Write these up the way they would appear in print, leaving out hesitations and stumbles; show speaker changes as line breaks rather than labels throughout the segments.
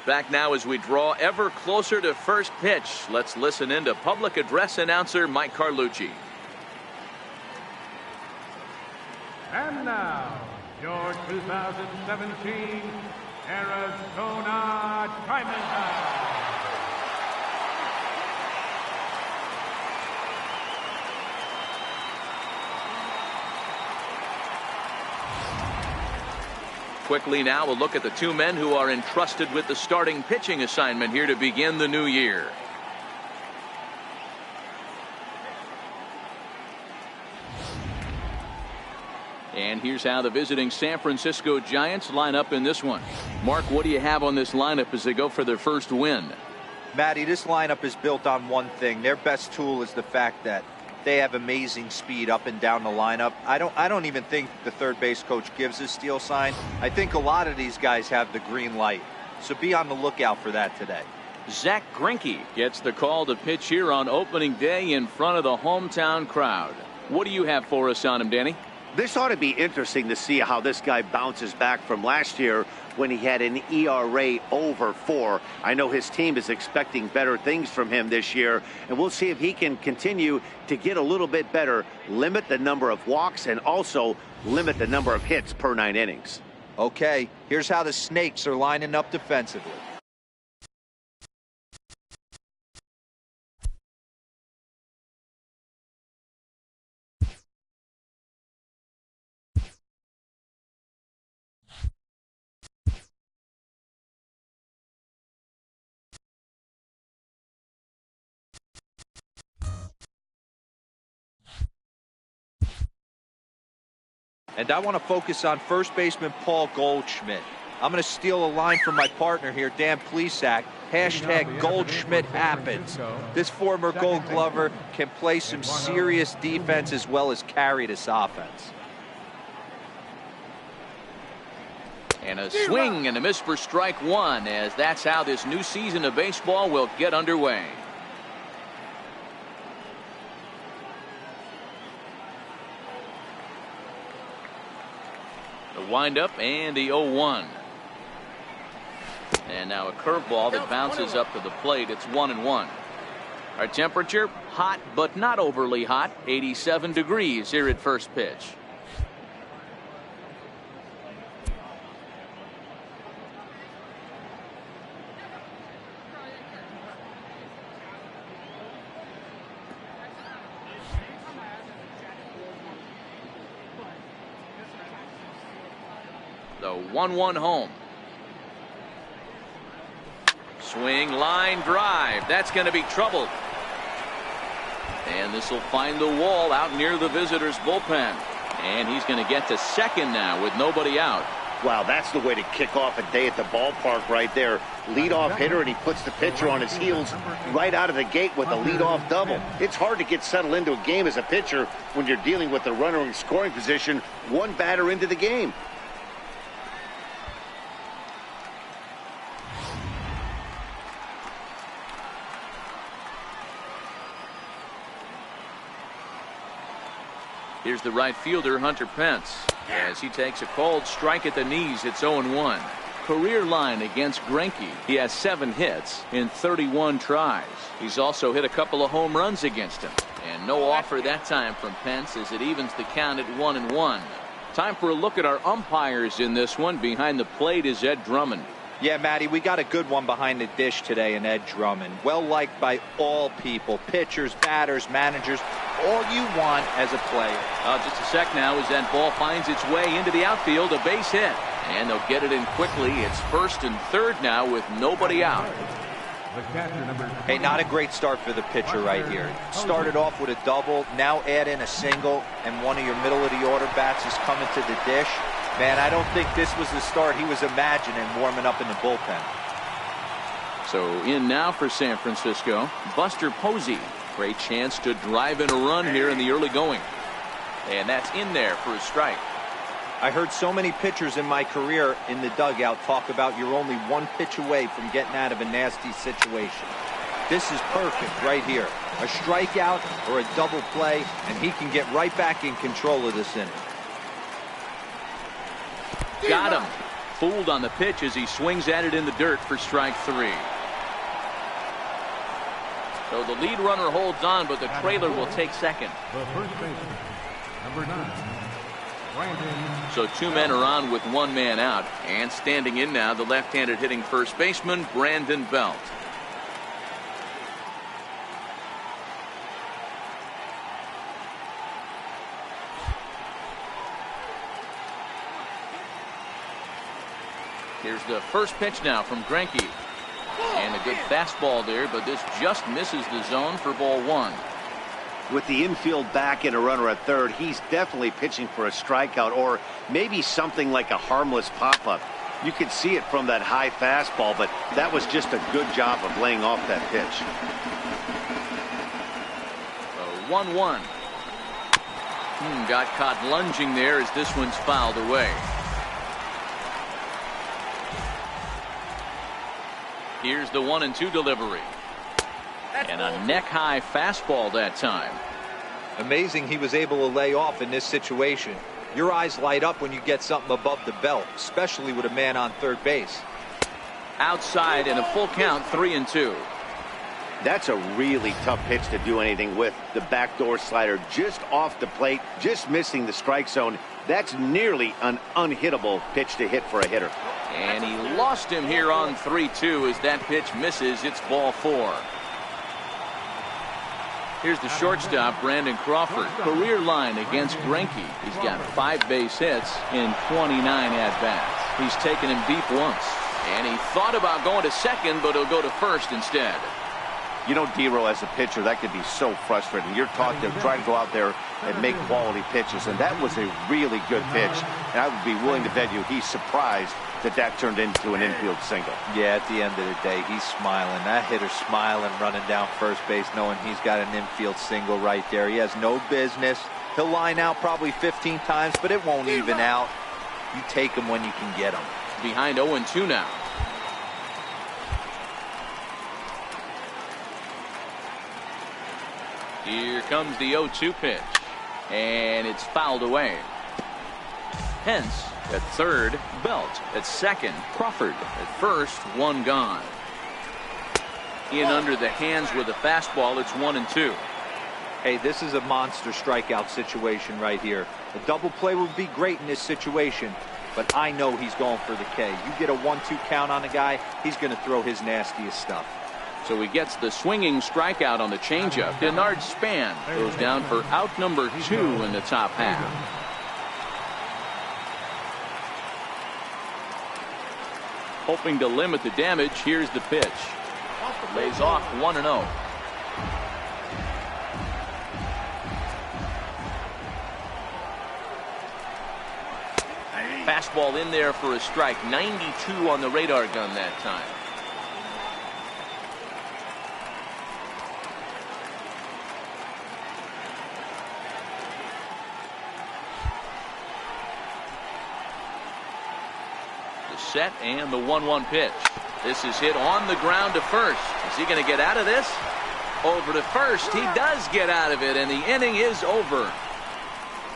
Back now as we draw ever closer to first pitch. Let's listen in to public address announcer Mike Carlucci.
And now, your 2017 Arizona Diamondbacks.
Quickly now, a look at the two men who are entrusted with the starting pitching assignment here to begin the new year. And here's how the visiting San Francisco Giants line up in this one. Mark, what do you have on this lineup as they go for their first win?
Matty, this lineup is built on one thing. Their best tool is the fact that they have amazing speed up and down the lineup. I don't even think the third base coach gives a steal sign. I think a lot of these guys have the green light. So be on the lookout for that today.
Zach Greinke gets the call to pitch here on opening day in front of the hometown crowd. What do you have for us on him, Danny?
This ought to be interesting to see how this guy bounces back from last year when he had an ERA over 4. I know his team is expecting better things from him this year, and we'll see if he can continue to get a little bit better, limit the number of walks, and also limit the number of hits per 9 innings.
Okay, here's how the Snakes are lining up defensively. And I want to focus on first baseman Paul Goldschmidt. I'm going to steal a line from my partner here, Dan Plesac. Hashtag Goldschmidt happens. This former Gold Glover can play some serious defense as well as carry this offense.
And a swing and a miss for strike one, as that's how this new season of baseball will get underway. The windup and the 0-1. And now a curveball that bounces up to the plate. It's 1-1. Our temperature, hot but not overly hot. 87 degrees here at first pitch. The 1-1 home. Swing, line drive. That's going to be trouble. And this will find the wall out near the visitors' bullpen. And he's going to get to second now with nobody out.
Wow, that's the way to kick off a day at the ballpark right there. Leadoff hitter, and he puts the pitcher on his heels right out of the gate with a leadoff double. It's hard to get settled into a game as a pitcher when you're dealing with the runner in scoring position one batter into the game.
Here's the right fielder, Hunter Pence, as he takes a cold strike at the knees. It's 0-1. Career line against Greinke. He has 7 hits in 31 tries. He's also hit a couple of home runs against him. And no offer that time from Pence as it evens the count at 1-1. Time for a look at our umpires in this one. Behind the plate is Ed Drummond.
Yeah, Matty, we got a good one behind the dish today in Ed Drummond. Well liked by all people, pitchers, batters, managers, all you want as a player.
Just a sec now as that ball finds its way into the outfield, a base hit. And they'll get it in quickly. It's first and third now with nobody out.
Hey, not a great start for the pitcher right here. Started off with a double, now add in a single, and one of your middle of the order bats is coming to the dish. Man, I don't think this was the start he was imagining warming up in the bullpen.
So in now for San Francisco, Buster Posey. Great chance to drive in a run here in the early going. And that's in there for a strike.
I heard so many pitchers in my career in the dugout talk about you're only one pitch away from getting out of a nasty situation. This is perfect right here. A strikeout or a double play, and he can get right back in control of this inning.
Got him. fooled on the pitch as he swings at it in the dirt for strike 3. So the lead runner holds on, but the trailer will take second.
The first baseman, number 9, Brandon.
So 2 men are on with 1 man out. And standing in now, the left-handed hitting first baseman, Brandon Belt. Here's the first pitch now from Greinke. And a good fastball there, but this just misses the zone for ball 1.
With the infield back and a runner at third, he's definitely pitching for a strikeout or maybe something like a harmless pop-up. You could see it from that high fastball, but that was just a good job of laying off that pitch.
1-1. Got caught lunging there as this one's fouled away. Here's the 1-2 delivery. And a neck-high fastball that time.
Amazing he was able to lay off in this situation. Your eyes light up when you get something above the belt, especially with a man on third base.
Outside and a full count, 3-2.
That's a really tough pitch to do anything with. The backdoor slider just off the plate, just missing the strike zone. That's nearly an unhittable pitch to hit for a hitter.
And he lost him here on 3-2 as that pitch misses. It's ball 4. Here's the shortstop, Brandon Crawford. Career line against Greinke. He's got 5 base hits in 29 at-bats. He's taken him deep once. And he thought about going to second, but he'll go to first instead.
You know, D-Row, as a pitcher, that could be so frustrating. You're trying to go out there and make quality pitches, and that was a really good pitch. And I would be willing to bet you he's surprised that turned into an infield single.
Yeah, at the end of the day, he's smiling. That hitter's smiling, running down first base, knowing he's got an infield single right there. He has no business. He'll line out probably 15 times, but it won't even out. You take him when you can get him.
Behind 0-2 now. Here comes the 0-2 pitch. And it's fouled away. Hence, at third, Belt. At second, Crawford. At first, 1 gone. In under the hands with a fastball, it's 1-2.
Hey, this is a monster strikeout situation right here. A double play would be great in this situation, but I know he's going for the K. You get a 1-2 count on a guy, he's going to throw his nastiest stuff.
So he gets the swinging strikeout on the changeup. Denard Span goes down for out number 2 in the top half. Hoping to limit the damage, here's the pitch. Lays off 1-0. Fastball in there for a strike. 92 on the radar gun that time. Set and the 1-1 pitch. This is hit on the ground to first. Is he going to get out of this? Over to first. He does get out of it, and the inning is over.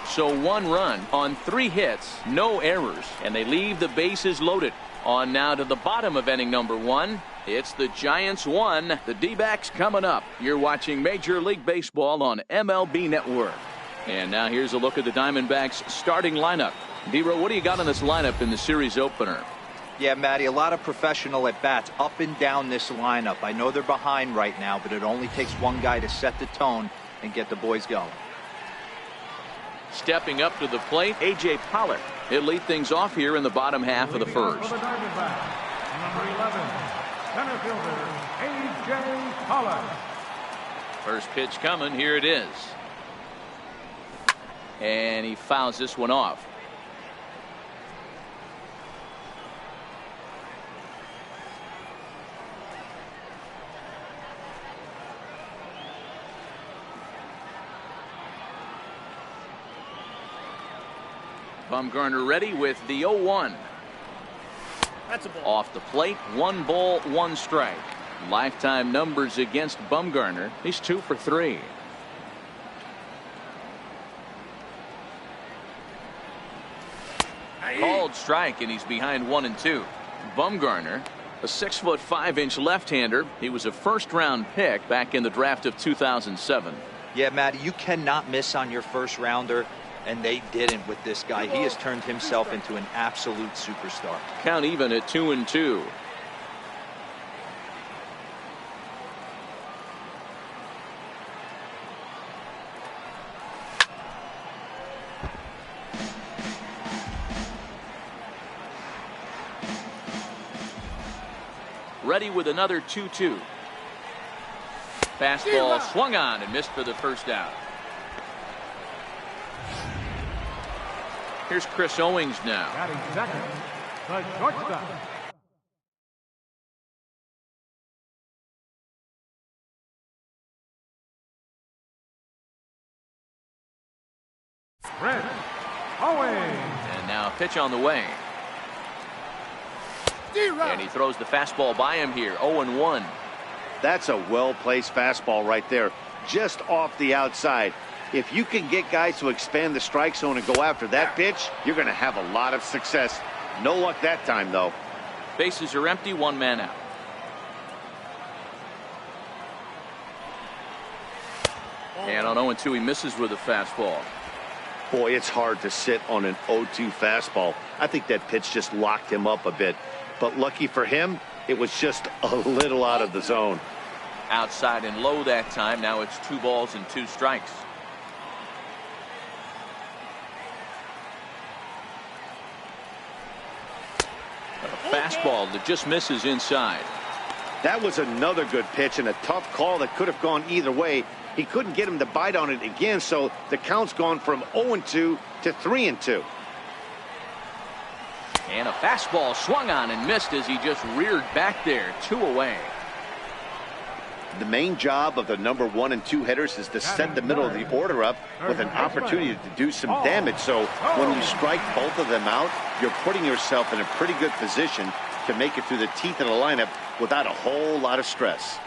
So 1 run on 3 hits, no errors, and they leave the bases loaded. On now to the bottom of inning number 1. It's the Giants 1, the D-backs coming up. You're watching Major League Baseball on MLB Network. And now here's a look at the Diamondbacks starting lineup. D-Row, what do you got on this lineup in the series opener?
Yeah, Matty, a lot of professional at-bats up and down this lineup. I know they're behind right now, but it only takes one guy to set the tone and get the boys going.
Stepping up to the plate, A.J. Pollock. He'll lead things off here in the bottom half of the first.
Number 11, center fielder, A.J. Pollock.
First pitch coming. Here it is. And he fouls this one off. Bumgarner ready with the 0-1.
That's a ball.
Off the plate, 1 ball, 1 strike. Lifetime numbers against Bumgarner. He's 2 for 3. Called strike, and he's behind 1-2. Bumgarner, a 6'5" left-hander. He was a first-round pick back in the draft of 2007.
Yeah, Matty, you cannot miss on your first rounder, and they didn't with this guy. He has turned himself into an absolute superstar.
Count even at 2-2. Ready with another 2-2. Fastball swung on and missed for the first out. Here's Chris Owings now.
Batting second, the shortstop. Chris Owings.
And now a pitch on the way. And he throws the fastball by him here. 0-1.
That's a well-placed fastball right there, just off the outside. If you can get guys to expand the strike zone and go after that pitch, you're going to have a lot of success. No luck that time, though.
Bases are empty, one man out. And on 0-2, he misses with a fastball.
Boy, it's hard to sit on an 0-2 fastball. I think that pitch just locked him up a bit. But lucky for him, it was just a little out of the zone.
Outside and low that time. Now it's 2 balls and 2 strikes. A fastball that just misses inside.
That was another good pitch and a tough call that could have gone either way. He couldn't get him to bite on it again, so the count's gone from 0-2 to 3-2.
And a fastball swung on and missed as he just reared back there. 2 away.
The main job of the number 1 and 2 hitters is to set the middle of the order up with an opportunity to do some damage. So when you strike both of them out, you're putting yourself in a pretty good position to make it through the teeth of the lineup without a whole lot of stress.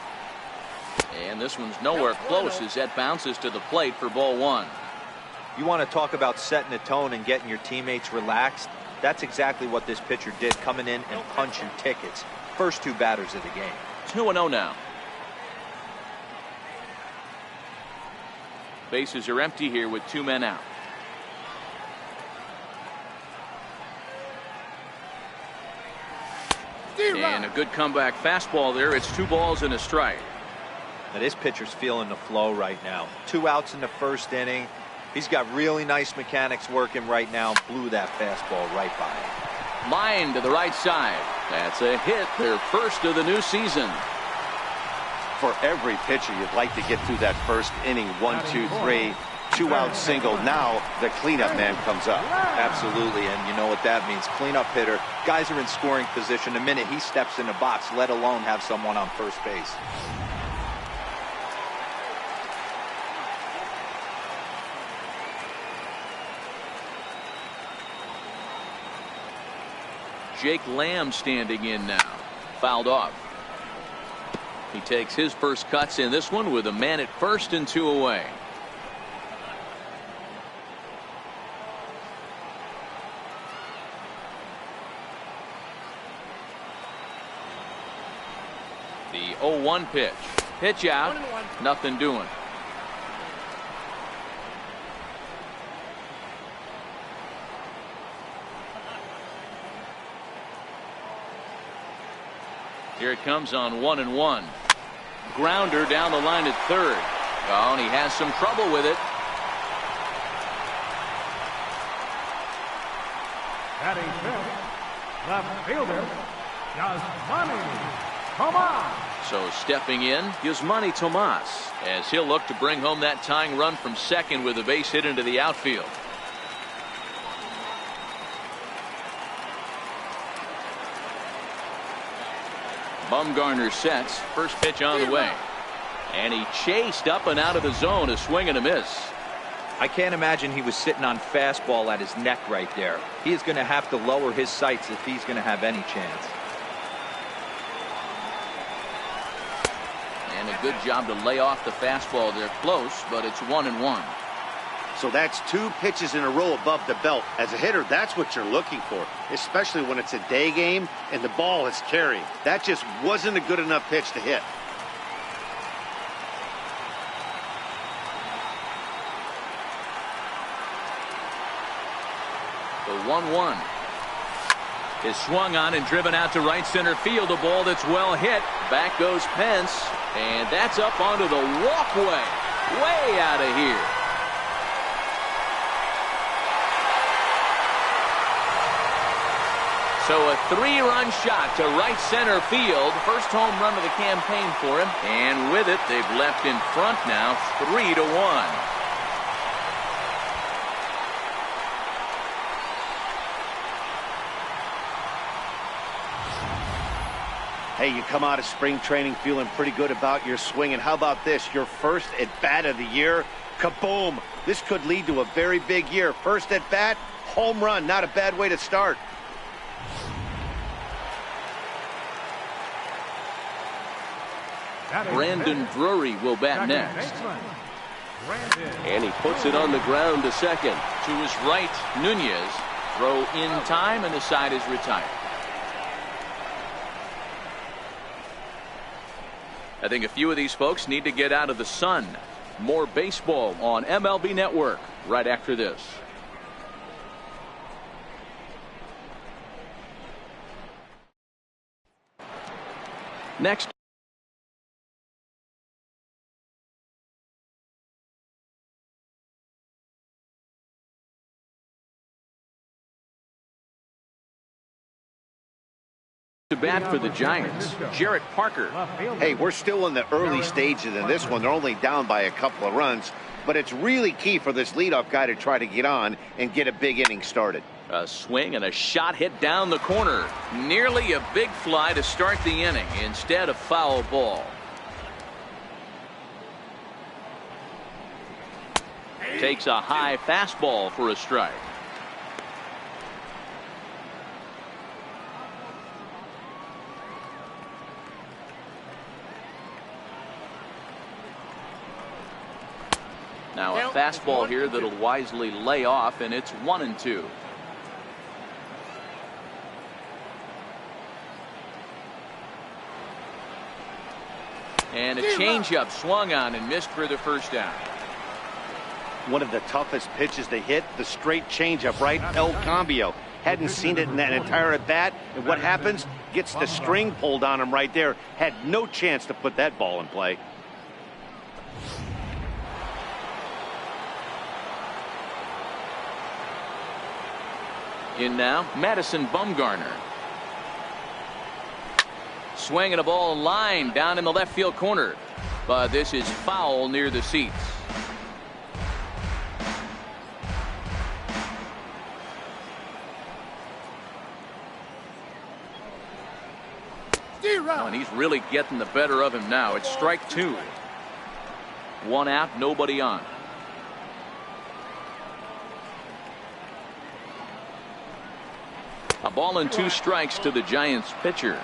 And this one's nowhere close as that bounces to the plate for ball 1.
You want to talk about setting the tone and getting your teammates relaxed? That's exactly what this pitcher did, coming in and punching tickets. First 2 batters of the game.
2-0 now. Bases are empty here with 2 men out. And a good comeback fastball there. It's 2 balls and a strike.
Now this pitcher's feeling the flow right now. 2 outs in the first inning. He's got really nice mechanics working right now. Blew that fastball right by him.
Line to the right side. That's a hit, their first of the new season.
For every pitcher, you'd like to get through that first inning. 1, 2, 3, 2 out single. Now the cleanup man comes up.
Absolutely, and you know what that means. Cleanup hitter. Guys are in scoring position the minute he steps in the box, let alone have someone on first base.
Jake Lamb standing in now. Fouled off. He takes his first cuts in this one with a man at first and 2 away. The 0-1 pitch. Pitch out. Nothing doing. Here it comes on 1-1. Grounder down the line at third. Oh, and he has some trouble with it.
Batting fifth, left fielder, Yasmani Tomas.
So stepping in, Yasmani Tomas, as he'll look to bring home that tying run from second with a base hit into the outfield. Bumgarner sets. First pitch on the way. And he chased up and out of the zone, a swing and a miss.
I can't imagine he was sitting on fastball at his neck right there. He is going to have to lower his sights if he's going to have any chance. And
a good job to lay off the fastball. They're close, but it's 1-1.
So that's 2 pitches in a row above the belt. As a hitter, that's what you're looking for, especially when it's a day game and the ball is carrying. That just wasn't a good enough pitch to hit.
The 1-1 is swung on and driven out to right center field. A ball that's well hit. Back goes Pence, and that's up onto the walkway. Way out of here. So a 3-run shot to right center field. First home run of the campaign for him. And with it, they've left in front now 3-1.
Hey, you come out of spring training feeling pretty good about your swing, and how about this? Your first at-bat of the year, kaboom! This could lead to a very big year. First at-bat, home run, not a bad way to start.
Brandon Drury will bat next. And he puts it on the ground to second. To his right, Nunez. Throw in time, and the side is retired. I think a few of these folks need to get out of the sun. More baseball on MLB Network right after this. Next. To bat for the Giants, Jarrett Parker.
Hey, we're still in the early stages in this one. They're only down by a couple of runs, but it's really key for this leadoff guy to try to get on and get a big inning started.
A swing and a shot hit down the corner. Nearly a big fly to start the inning. Instead, a foul ball. Takes a high fastball for a strike. Now a fastball here that'll wisely lay off, and it's 1-2. And a changeup swung on and missed for the first down.
One of the toughest pitches to hit, the straight changeup, right? El Cambio. Hadn't seen it in that entire at bat, and what happens? Gets the string pulled on him right there. Had no chance to put that ball in play.
In now, Madison Bumgarner. Swinging a ball line down in the left field corner. But this is foul near the seats. Oh, and he's really getting the better of him now. It's strike 2. 1 out, nobody on. A ball and 2 strikes to the Giants pitcher.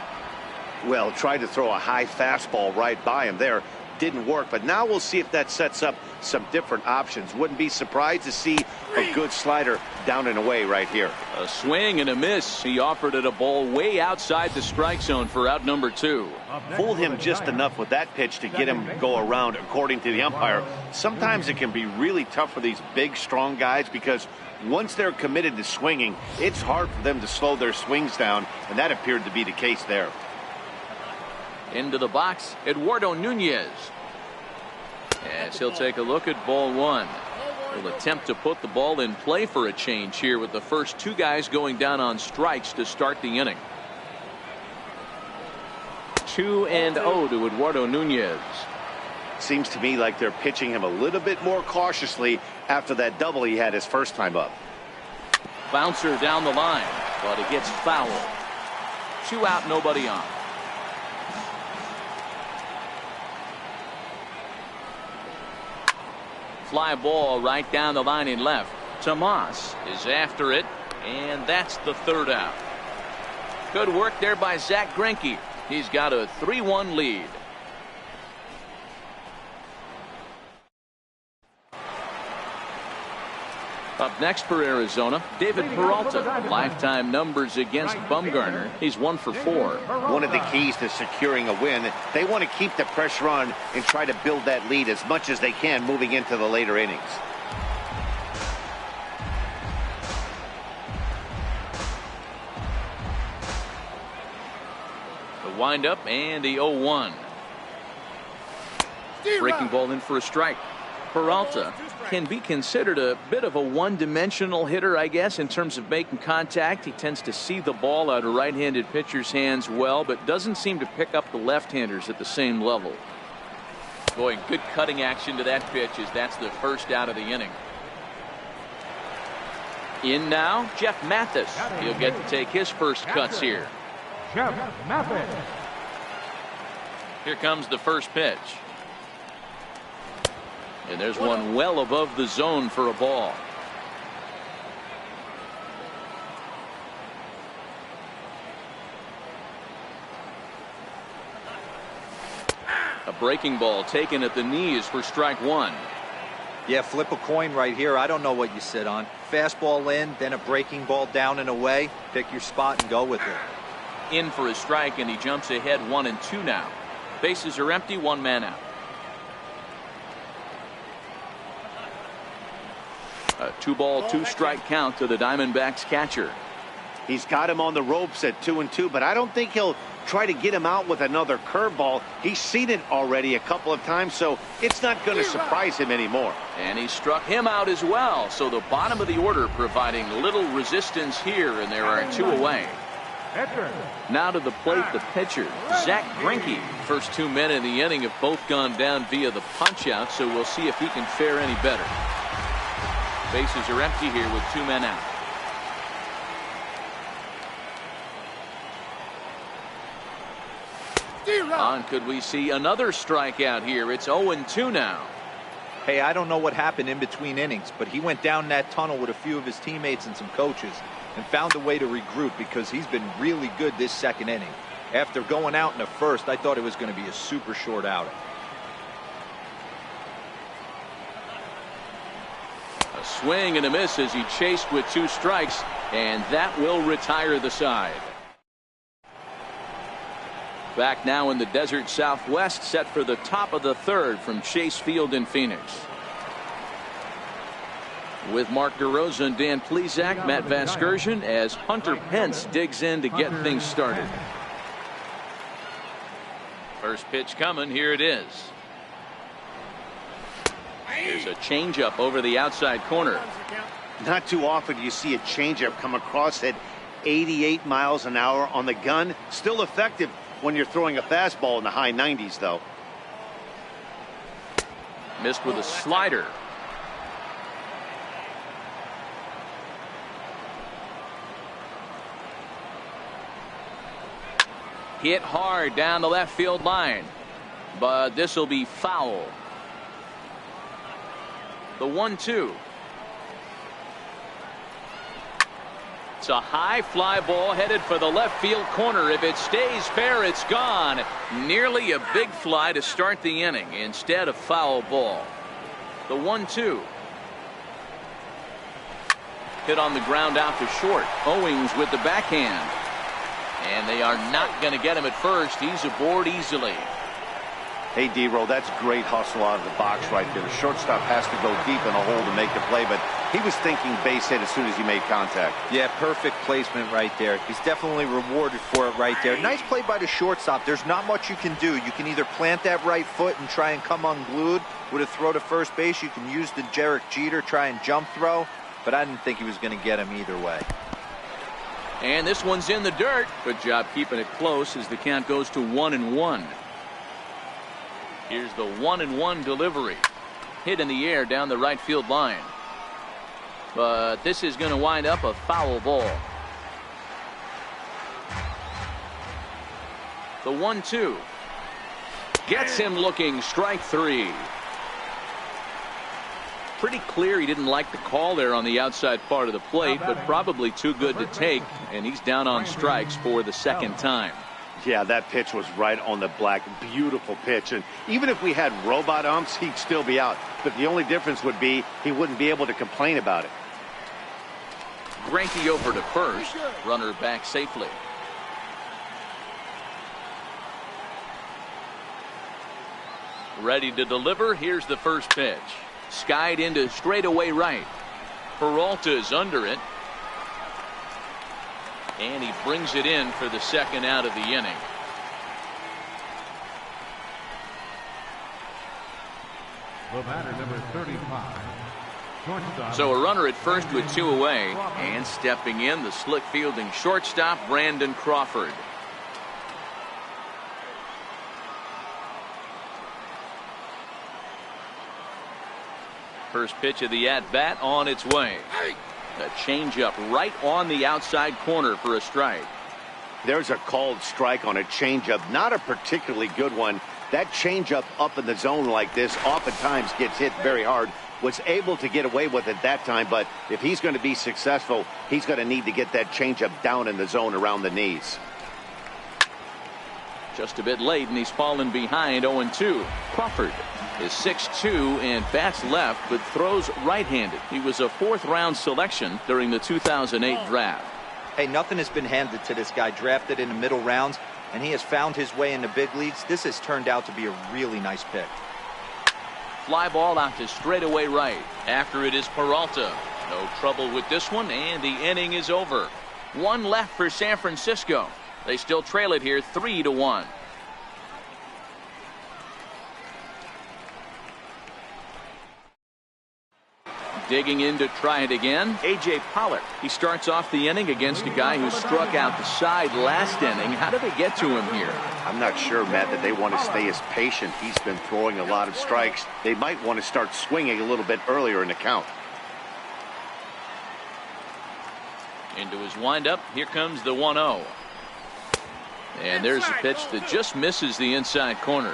Well, tried to throw a high fastball right by him there. Didn't work, but now we'll see if that sets up some different options. Wouldn't be surprised to see a good slider down and away right here.
A swing and a miss. He offered it a ball way outside the strike zone for out number 2.
Fooled him just enough with that pitch to get him go around, according to the umpire. Sometimes it can be really tough for these big, strong guys because once they're committed to swinging, it's hard for them to slow their swings down, and that appeared to be the case there.
Into the box, Eduardo Nunez. As he'll take a look at ball 1. He'll attempt to put the ball in play for a change here with the first 2 guys going down on strikes to start the inning. 2-0 to Eduardo Nunez.
Seems to me like they're pitching him a little bit more cautiously after that double he had his first time up.
Bouncer down the line, but it gets fouled. 2 out, nobody on. Fly ball right down the line in left. Tomas is after it, and that's the 3rd out. Good work there by Zach Greinke. He's got a 3-1 lead. Up next for Arizona, David Peralta. Lifetime numbers against Bumgarner. He's 1 for 4.
One of the keys to securing a win, they want to keep the pressure on and try to build that lead as much as they can moving into the later innings.
The windup and the 0-1. Breaking ball in for a strike. Peralta can be considered a bit of a one-dimensional hitter, I guess, in terms of making contact. He tends to see the ball out of right-handed pitchers' hands well, but doesn't seem to pick up the left-handers at the same level. Boy, good cutting action to that pitch as that's the first out of the inning. In now, Jeff Mathis. He'll get to take his first cuts here.
Jeff Mathis.
Here comes the first pitch. And there's one well above the zone for a ball. A breaking ball taken at the knees for strike 1.
Yeah, flip a coin right here. I don't know what you sit on. Fastball in, then a breaking ball down and away. Pick your spot and go with it.
In for a strike, and he jumps ahead 1-2 now. Bases are empty, 1 man out. A 2-ball, 2-strike count to the Diamondbacks catcher.
He's got him on the ropes at 2-2, but I don't think he'll try to get him out with another curveball. He's seen it already a couple of times, so it's not going to surprise him anymore.
And he struck him out as well. So the bottom of the order providing little resistance here, and there are 2 away. Now to the plate, the pitcher, Zach Greinke. First 2 men in the inning have both gone down via the punch-out, so we'll see if he can fare any better. Bases are empty here with 2 men out. On, could we see another strikeout here? It's 0-2 now.
Hey, I don't know what happened in between innings, but he went down that tunnel with a few of his teammates and some coaches and found a way to regroup because he's been really good this second inning. After going out in the first, I thought it was going to be a super short outing.
A swing and a miss as he chased with 2 strikes, and that will retire the side. Back now in the desert Southwest, set for the top of the 3rd from Chase Field in Phoenix. With Mark DeRosa and Dan Plesac, Matt Vasgersian as Hunter Pence digs in to get things started. First pitch coming, here it is. There's a changeup over the outside corner.
Not too often do you see a changeup come across at 88 miles an hour on the gun. Still effective when you're throwing a fastball in the high 90s, though.
Missed with a slider. Hit hard down the left field line, but this will be foul. The 1-2. It's a high fly ball headed for the left field corner. If it stays fair, it's gone. Nearly a big fly to start the inning. Instead, a foul ball. The 1-2. Hit on the ground out to short. Owings with the backhand. And they are not going to get him at first. He's aboard easily.
Hey, D-Roll, that's great hustle out of the box right there. The shortstop has to go deep in the hole to make the play, but he was thinking base hit as soon as he made contact.
Yeah, perfect placement right there. He's definitely rewarded for it right there. Nice play by the shortstop. There's not much you can do. You can either plant that right foot and try and come unglued with a throw to first base. You can use the Derek Jeter, try and jump throw, but I didn't think he was going to get him either way.
And this one's in the dirt. Good job keeping it close as the count goes to 1-1. Here's the 1-1 delivery. Hit in the air down the right field line. But this is going to wind up a foul ball. The 1-2. Gets him looking, strike 3. Pretty clear he didn't like the call there on the outside part of the plate, but probably too good to take, and he's down on strikes for the second time.
Yeah, that pitch was right on the black. Beautiful pitch. And even if we had robot umps, he'd still be out. But the only difference would be he wouldn't be able to complain about it.
Greinke over to first. Runner back safely. Ready to deliver. Here's the first pitch. Skied into straightaway right. Peralta's under it. And he brings it in for the second out of the inning.
The batter, number 35. Shortstop.
So a runner at first with 2 away. And stepping in, the slick fielding shortstop, Brandon Crawford. First pitch of the at-bat on its way. A changeup right on the outside corner for a strike.
There's a called strike on a changeup. Not a particularly good one. That changeup up in the zone like this oftentimes gets hit very hard. Was able to get away with it that time, but if he's going to be successful, he's going to need to get that changeup down in the zone around the knees.
Just a bit late, and he's fallen behind 0-2. Crawford is 6'2" and bats left, but throws right-handed. He was a 4th-round selection during the 2008 draft.
Hey, nothing has been handed to this guy. Drafted in the middle rounds, and he has found his way in the big leagues. This has turned out to be a really nice pick.
Fly ball out to straightaway right. After it is Peralta. No trouble with this one, and the inning is over. 1 left for San Francisco. They still trail it here 3-1. Digging in to try it again, A.J. Pollock. He starts off the inning against a guy who struck out the side last inning. How did they get to him here?
I'm not sure, Matt, that they want to stay as patient. He's been throwing a lot of strikes. They might want to start swinging a little bit earlier in the count.
Into his windup. Here comes the 1-0. And there's a pitch that just misses the inside corner.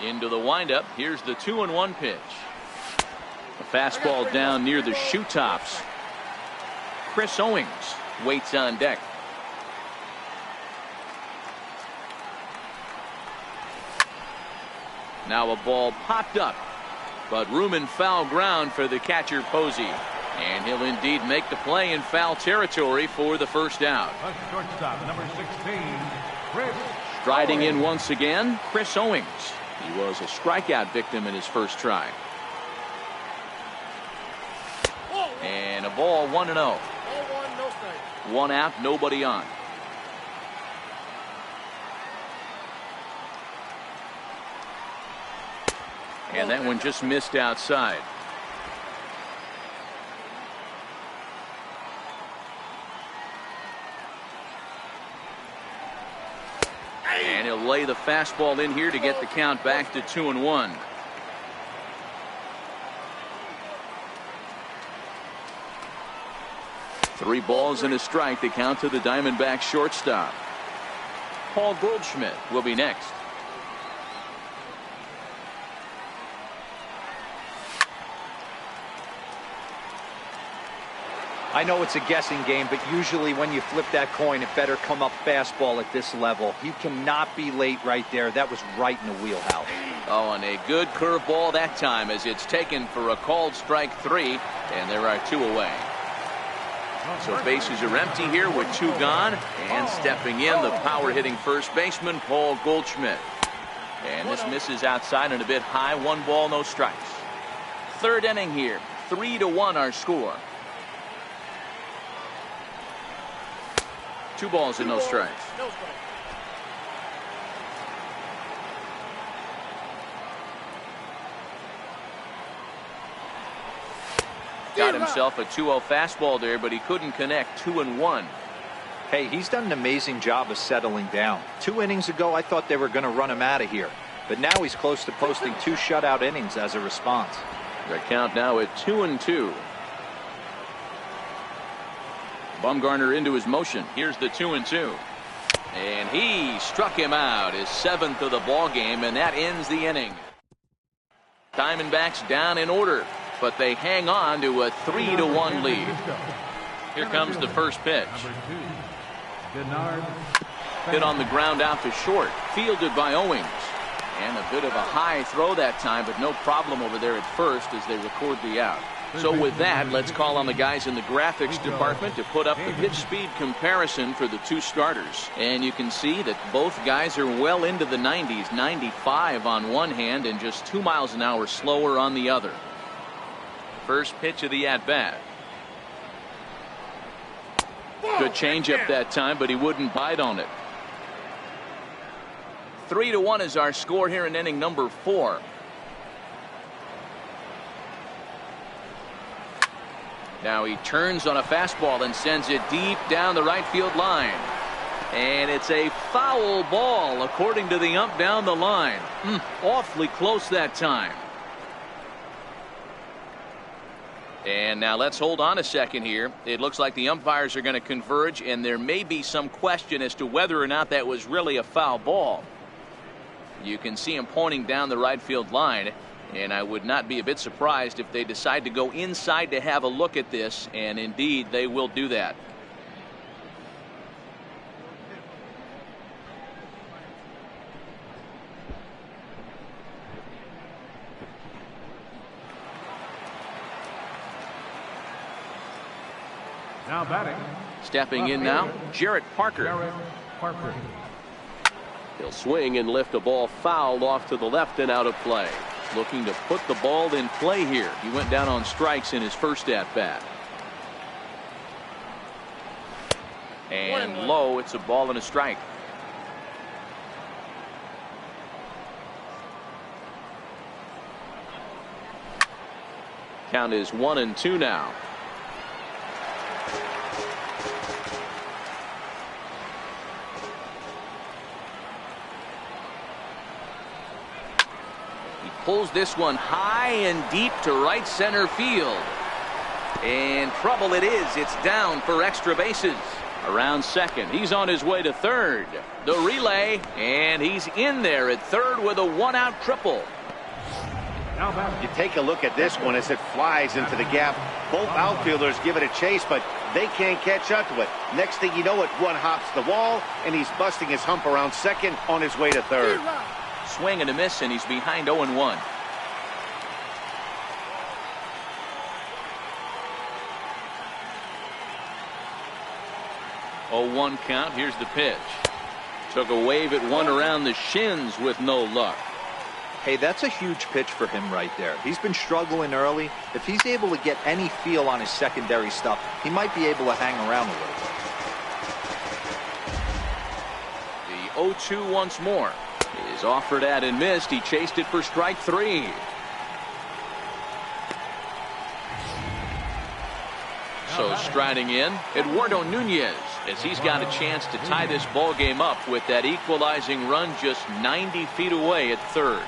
Into the windup. Here's the 2-1 pitch. A fastball down near the shoe tops. Chris Owings waits on deck. Now a ball popped up, but room and foul ground for the catcher Posey. And he'll indeed make the play in foul territory for the first out.
Shortstop, number 16, Chris.
Striding in once again, Chris Owings. He was a strikeout victim in his first try. And a ball 1-0. 1 out, nobody on. And that one just missed outside. And he'll lay the fastball in here to get the count back to 2-1. Three balls and a strike to count to the Diamondbacks shortstop. Paul Goldschmidt will be next.
I know it's a guessing game, but usually when you flip that coin, it better come up fastball at this level. He cannot be late right there. That was right in the wheelhouse.
Oh, and a good curveball that time as it's taken for a called strike 3, and there are 2 away. So bases are empty here with 2 gone, and stepping in, the power hitting first baseman Paul Goldschmidt. And this misses outside and a bit high. 1 ball, no strikes. Third inning here, 3-1 our score. 2 balls and no strikes. Got himself a 2-0 fastball there, but he couldn't connect. 2-1.
Hey, he's done an amazing job of settling down. 2 innings ago, I thought they were going to run him out of here. But now he's close to posting 2 shutout innings as a response.
The count now at 2-2. Bumgarner into his motion. Here's the 2-2. And he struck him out, his 7th of the ball game, and that ends the inning. Diamondbacks down in order, but they hang on to a 3-1 lead. Here comes the first pitch.
Denard.
Hit on the ground out to short. Fielded by Owings. And a bit of a high throw that time, but no problem over there at first as they record the out. So with that, let's call on the guys in the graphics department to put up the pitch speed comparison for the two starters. And you can see that both guys are well into the 90s, 95 on one hand and just 2 miles an hour slower on the other. First pitch of the at-bat. Good changeup that time, but he wouldn't bite on it. 3-1 is our score here in inning number 4. Now he turns on a fastball and sends it deep down the right field line. And it's a foul ball according to the ump down the line. Awfully close that time. And now let's hold on a second here. It looks like the umpires are going to converge, and there may be some question as to whether or not that was really a foul ball. You can see him pointing down the right field line, and I would not be a bit surprised if they decide to go inside to have a look at this, and indeed they will do that.
Now batting.
Stepping in now, Jarrett Parker.
Jarrett Parker.
He'll swing and lift a ball fouled off to the left and out of play. Looking to put the ball in play here. He went down on strikes in his first at bat. And low, it's a ball and a strike. Count is 1-2 now. Pulls this one high and deep to right center field. And trouble it is. It's down for extra bases. Around second. He's on his way to third. The relay. And he's in there at third with a one-out triple.
You take a look at this one as it flies into the gap. Both outfielders give it a chase, but they can't catch up to it. Next thing you know it, one hops the wall, and he's busting his hump around second on his way to third.
Swing and a miss, and he's behind 0-1. Oh, 1 count. Here's the pitch. Took a wave at one around the shins with no luck.
Hey, that's a huge pitch for him right there. He's been struggling early. If he's able to get any feel on his secondary stuff, he might be able to hang around a little bit.
The 0-2 once more. Is offered at and missed. He chased it for strike 3. So striding in, Eduardo Nunez, as he's got a chance to tie this ball game up with that equalizing run just 90 feet away at third.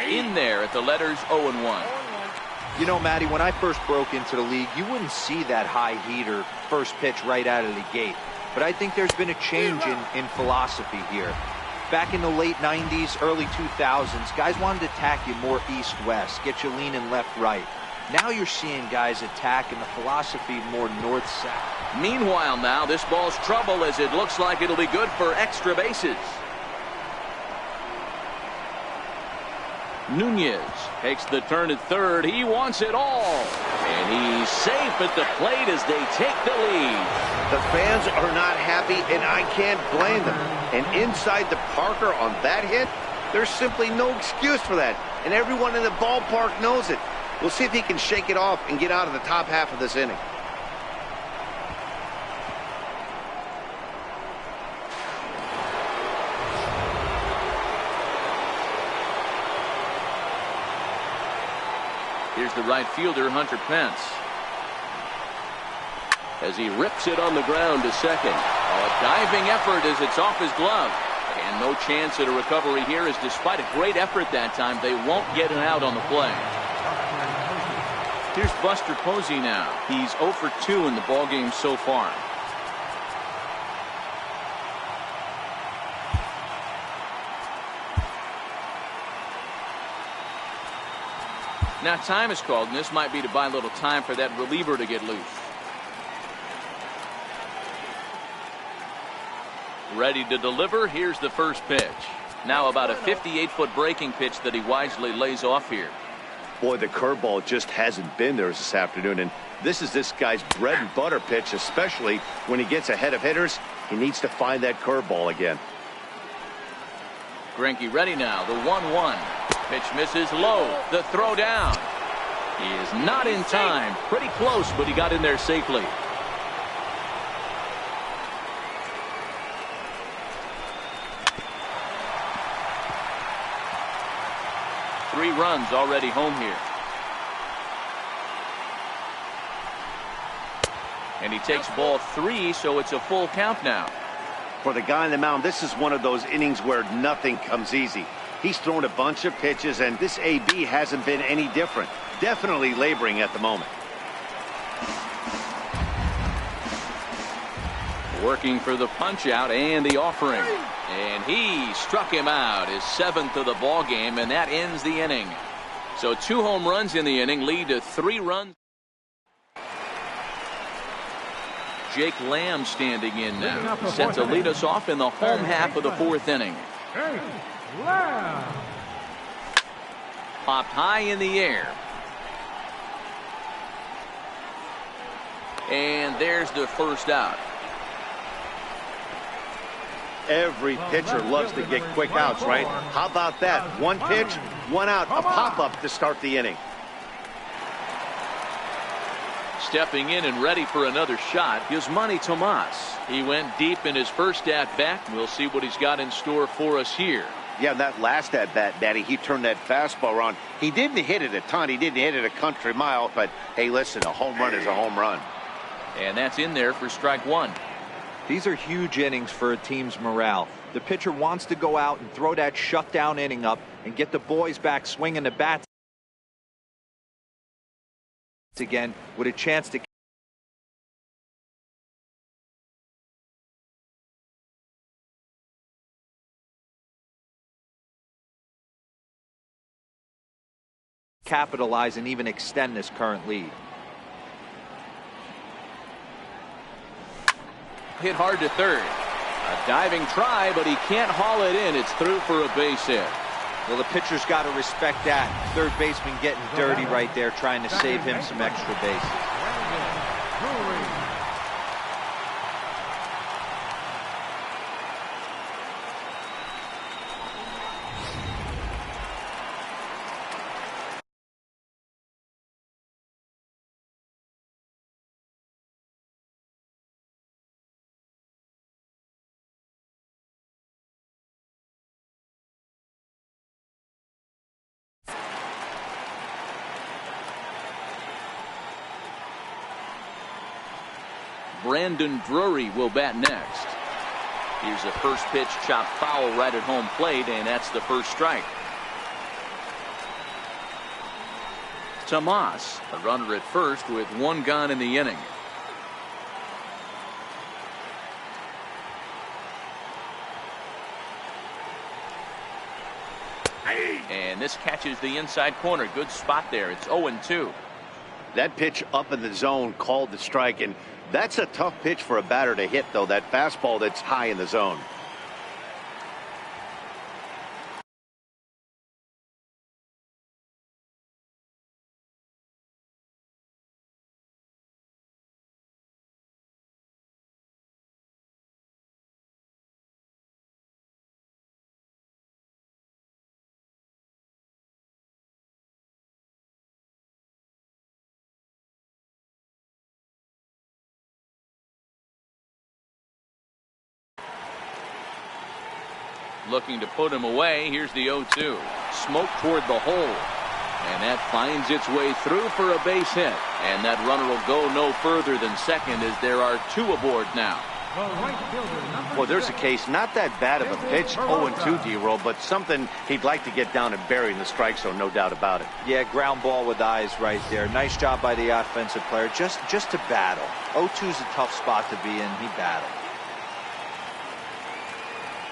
In there at the letters 0-1.
You know, Matty, when I first broke into the league, you wouldn't see that high heater first pitch right out of the gate. But I think there's been a change in philosophy here. Back in the late 90s, early 2000s, guys wanted to attack you more east-west, get you leaning left-right. Now you're seeing guys attack in the philosophy more north-south.
Meanwhile now, this ball's trouble as it looks like it'll be good for extra bases. Nunez takes the turn at third. He wants it all. And he's safe at the plate as they take the lead.
The fans are not happy, and I can't blame them. And inside the Parker on that hit, there's simply no excuse for that. And everyone in the ballpark knows it. We'll see if he can shake it off and get out of the top half of this inning.
Here's the right fielder, Hunter Pence. As he rips it on the ground to second. A diving effort as it's off his glove. And no chance at a recovery here, as despite a great effort that time, they won't get it out on the play. Here's Buster Posey now. He's 0 for 2 in the ballgame so far. Now time is called, and this might be to buy a little time for that reliever to get loose. Ready to deliver. Here's the first pitch. Now about a 58-foot breaking pitch that he wisely lays off here.
Boy, the curveball just hasn't been there this afternoon, and this is this guy's bread and butter pitch, especially when he gets ahead of hitters. He needs to find that curveball again.
Greinke ready now. The 1-1. Pitch misses low. The throw down. He is not in time. Pretty close, but he got in there safely. Three runs already home here. And he takes ball 3, so it's a full count now.
For the guy on the mound, this is one of those innings where nothing comes easy. He's thrown a bunch of pitches, and this AB hasn't been any different. Definitely laboring at the moment.
Working for the punch out and the offering. And he struck him out, his 7th of the ball game, and that ends the inning. So 2 home runs in the inning lead to 3 runs. Jake Lamb standing in now. Set to lead us off in the home half of the 4th inning. Popped high in the air. And there's the first out.
Every pitcher loves to get quick outs, right? How about that? 1 pitch, 1 out, a pop-up to start the inning.
Stepping in and ready for another shot is Manny Tomas. He went deep in his first at-bat. We'll see what he's got in store for us here.
Yeah, that last at-bat, Daddy, he turned that fastball around. He didn't hit it a ton. He didn't hit it a country mile. But, hey, listen, a home run is a home run.
And that's in there for strike 1.
These are huge innings for a team's morale. The pitcher wants to go out and throw that shutdown inning up and get the boys back swinging the bats again with a chance to capitalize and even extend this current lead.
Hit hard to third. A diving try, but he can't haul it in. It's through for a base hit.
Well, the pitcher's got to respect that. Third baseman getting dirty right there, trying to save him some extra bases.
Brandon Drury will bat next. Here's a first pitch chopped foul right at home plate, and that's the first strike. Tomas, a runner at first with 1 gone in the inning. And this catches the inside corner. Good spot there. It's 0-2.
That pitch up in the zone called the strike, and that's a tough pitch for a batter to hit, though, that fastball that's high in the zone.
Looking to put him away. Here's the 0-2. Smoke toward the hole. And that finds its way through for a base hit. And that runner will go no further than second as there are 2 aboard now.
Well, there's a case, not that bad of a pitch, 0-2, D-roll, but something he'd like to get down and bury in the strike zone, no doubt about it.
Yeah, ground ball with eyes right there. Nice job by the offensive player just to battle. 0-2's a tough spot to be in. He battled.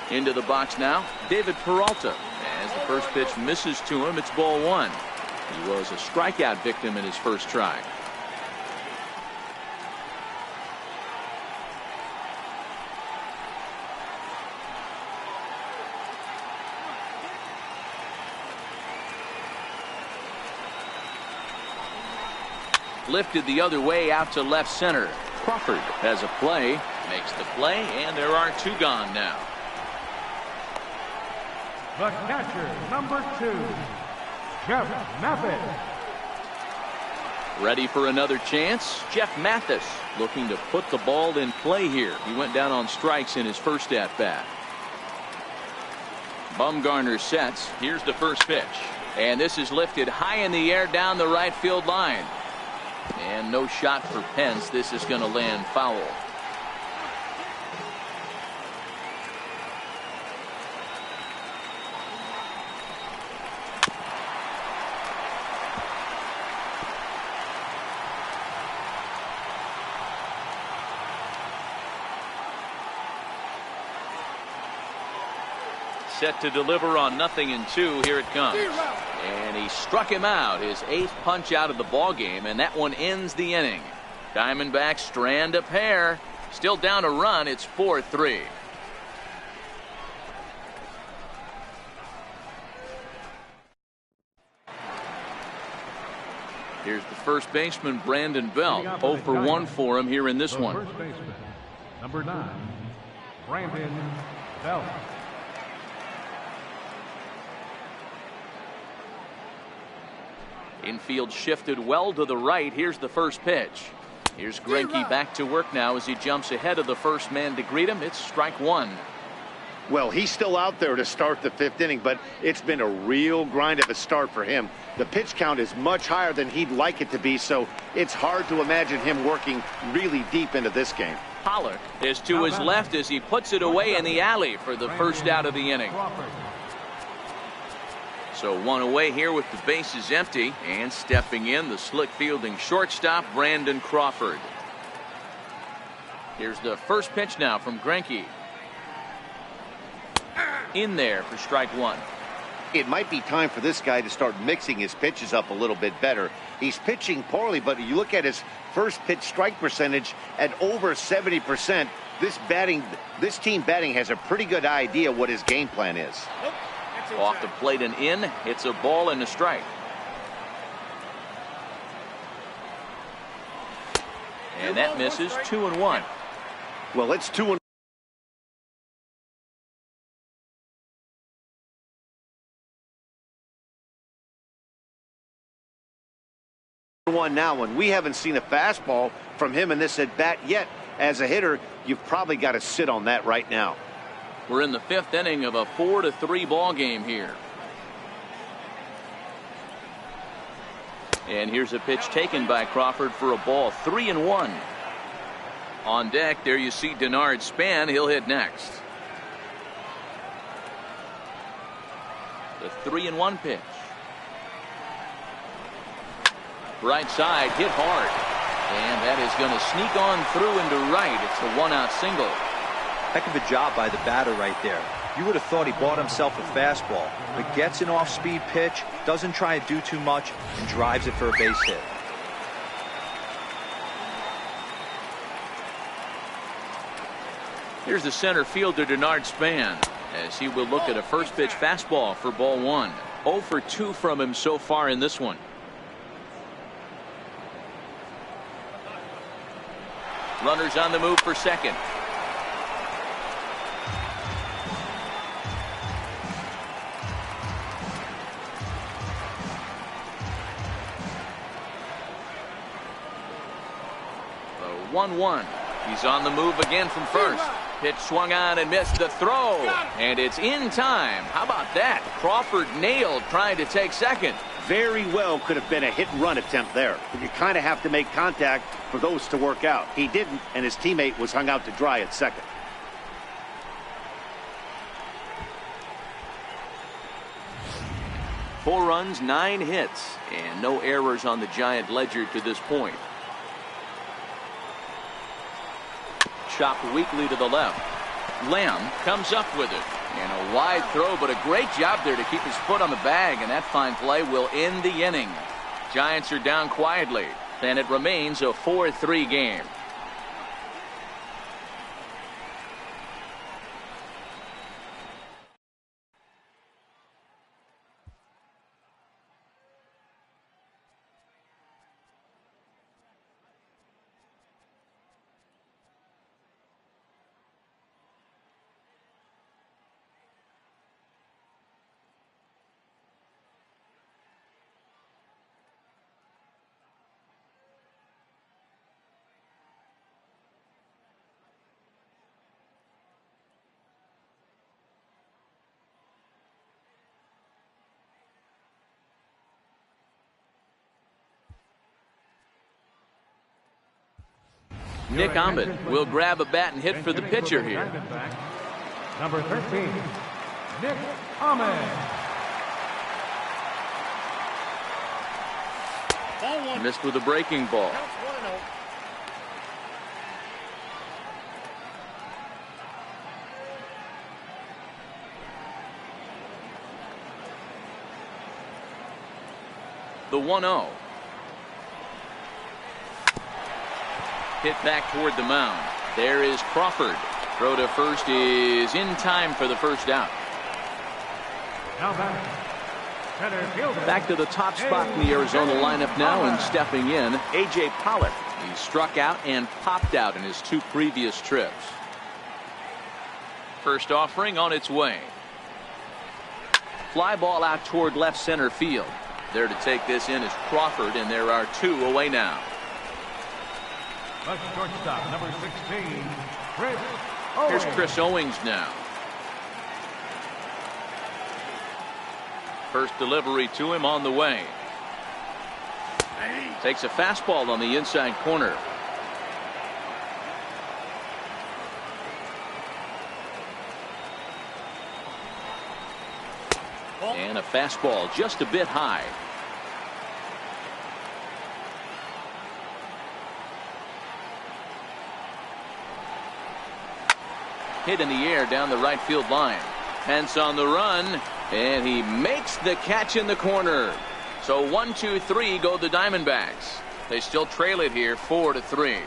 Into the box now, David Peralta. As the first pitch misses to him, it's ball 1. He was a strikeout victim in his first try. Lifted the other way out to left center. Crawford has a play. Makes the play, and there are two gone now.
The catcher, number 2, Jeff Mathis.
Ready for another chance. Jeff Mathis looking to put the ball in play here. He went down on strikes in his first at bat. Bumgarner sets. Here's the first pitch. And this is lifted high in the air down the right field line. And no shot for Pence. This is going to land foul. Set to deliver on 0-2. Here it comes. And he struck him out. His 8th punch out of the ball game, and that one ends the inning. Diamondbacks strand a pair. Still down a run. It's 4-3. Here's the first baseman, Brandon Belt. 0 for 1 for him here in this one.
First baseman, number 9, Brandon Belt.
Infield shifted well to the right. Here's the first pitch. Here's Greinke back to work now as he jumps ahead of the first man to greet him. It's strike one.
Well, he's still out there to start the 5th inning, but it's been a real grind of a start for him. The pitch count is much higher than he'd like it to be, so it's hard to imagine him working really deep into this game.
Pollock is to his left as he puts it away in the alley for the first out of the inning. So one away here with the bases empty, and stepping in, the slick fielding shortstop, Brandon Crawford. Here's the first pitch now from Greinke. In there for strike one.
It might be time for this guy to start mixing his pitches up a little bit better. He's pitching poorly, but you look at his first pitch strike percentage at over 70%. This team batting has a pretty good idea what his game plan is.
Off the plate and in. It's a ball and a strike. And that misses. 2-1.
Well, it's 2-1 now, and we haven't seen a fastball from him in this at bat yet. As a hitter, you've probably got to sit on that right now.
We're in the 5th inning of a 4-3 ball game here. And here's a pitch taken by Crawford for a ball. 3-1. On deck, there you see Denard Span. He'll hit next. The 3-1 pitch. Right side, hit hard. And that is going to sneak on through into right. It's a 1-out single.
Heck of a job by the batter right there. You would have thought he bought himself a fastball, but gets an off-speed pitch, doesn't try to do too much, and drives it for a base hit.
Here's the center fielder, Denard Span, as he will look at a first pitch fastball for ball one. 0 for 2 from him so far in this one. Runners on the move for second. The 1-1. He's on the move again from first. Pitch swung on and missed the throw. And it's in time. How about that? Crawford nailed trying to take second.
Very well could have been a hit and run attempt there. But you kind of have to make contact for those to work out. He didn't, and his teammate was hung out to dry at second.
Four runs, 9 hits, and no errors on the Giant ledger to this point. Chopped weakly to the left. Lamb comes up with it. And a wide throw, but a great job there to keep his foot on the bag, and that fine play will end the inning. Giants are down quietly, and it remains a 4-3 game. Nick Ahmed will grab a bat and hit for the pitcher here.
Number 13, Nick Ahmed.
Ball one.
Missed with a breaking ball.
Counts 1-0.
The 1-0. Hit back toward the mound. There is Crawford. Throw to first is in time for the first out.
Now center fielder.
Back to the top spot in the Arizona lineup now, and stepping in, A.J. Pollock. He struck out and popped out in his 2 previous trips. First offering on its way. Fly ball out toward left center field. There to take this in is Crawford, and there are 2 away now.
The shortstop, number 16, Chris
Here's
Owings.
Chris Owings now. First delivery to him on the way. Takes a fastball on the inside corner. And a fastball just a bit high. Hit in the air down the right field line. Pence on the run, and he makes the catch in the corner. So 1, 2, 3 go the Diamondbacks. They still trail it here 4-3.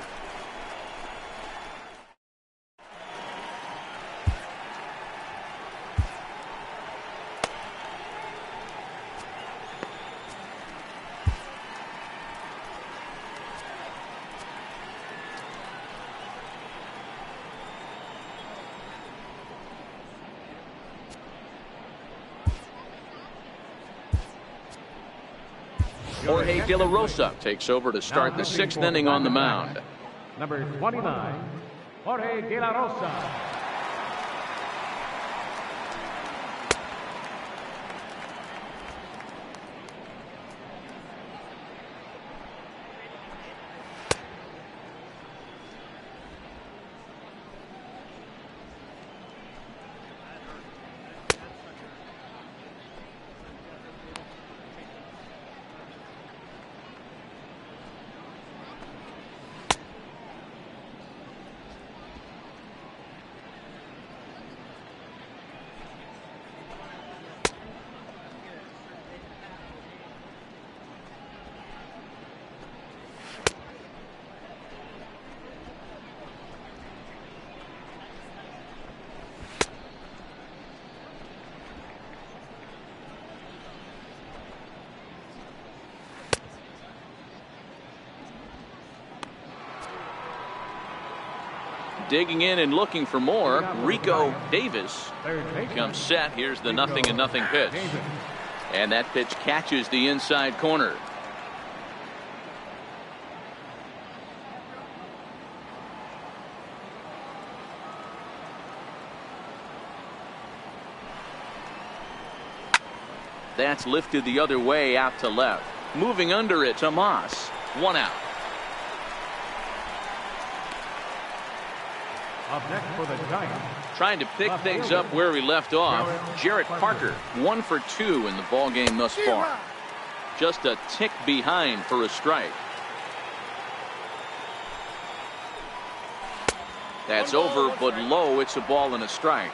Jorge De La Rosa takes over to start the 6th inning on the mound.
Number 29, Jorge De La Rosa.
Digging in and looking for more, Rico Davis comes set. Here's the 0-0 pitch. And that pitch catches the inside corner. That's lifted the other way out to left. Moving under it to Moss. 1 out.
Up next for the Giants.
Trying to pick things up where we left off. Jarrett Parker, 1 for 2 in the ball game thus far. Just a tick behind for a strike. That's over, but low. It's a ball and a strike.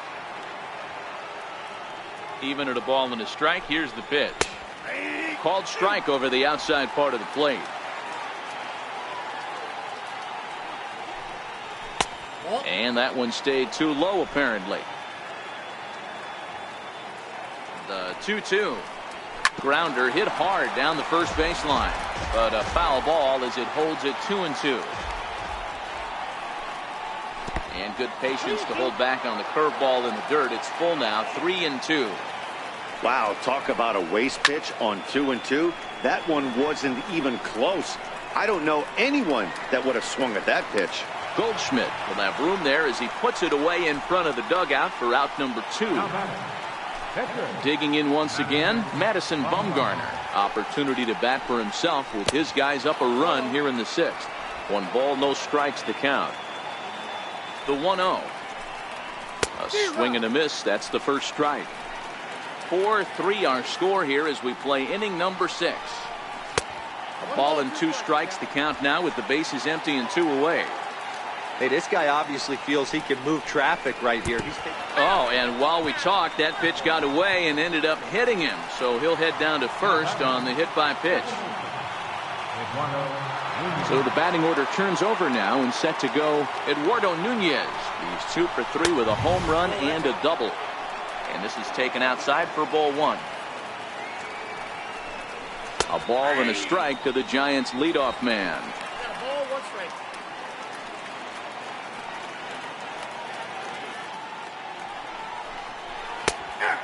Even at a ball and a strike, here's the pitch. Called strike over the outside part of the plate. And that one stayed too low, apparently. The 2-2. Grounder hit hard down the first baseline, but a foul ball as it holds it 2-2. And good patience to hold back on the curveball in the dirt. It's full now, 3-2.
Wow, talk about a waste pitch on 2-2. That one wasn't even close. I don't know anyone that would have swung at that pitch.
Goldschmidt will have room there as he puts it away in front of the dugout for out number 2. Digging in once again, Madison Bumgarner. Opportunity to bat for himself with his guys up a run here in the 6th. 1 ball, no strikes to count. The 1-0. A swing and a miss. That's the first strike. 4-3 our score here as we play inning number 6. A ball and 2 strikes to count now with the bases empty and 2 away.
Hey, this guy obviously feels he can move traffic right here.
Oh, and while we talked, that pitch got away and ended up hitting him. So he'll head down to first on the hit by pitch. So the batting order turns over now and set to go Eduardo Nunez. He's 2 for 3 with a home run and a double. And this is taken outside for ball 1. A ball and a strike to the Giants leadoff man.
Got a ball, 1 strike.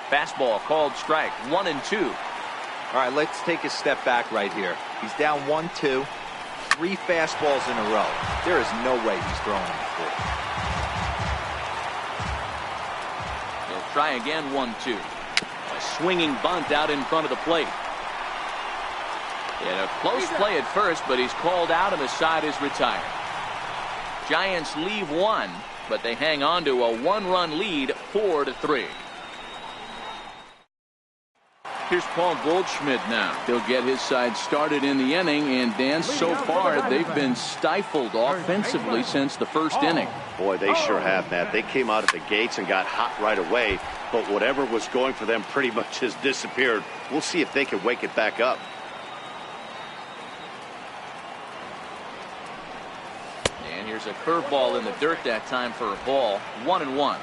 Fastball called strike. 1-2.
All right, let's take a step back right here. He's down 1-2. 3 fastballs in a row. There is no way he's throwing them before.
He'll try again. 1-2. A swinging bunt out in front of the plate. And a close play at first, but he's called out and the side is retired. Giants leave 1, but they hang on to a 1-run lead, 4-3. Here's Paul Goldschmidt now. He'll get his side started in the inning, and Dan, so far they've been stifled offensively since the first inning.
Boy, they sure have, Matt. They came out of the gates and got hot right away, but whatever was going for them pretty much has disappeared. We'll see if they can wake it back up.
And here's a curveball in the dirt that time for a ball. 1-1.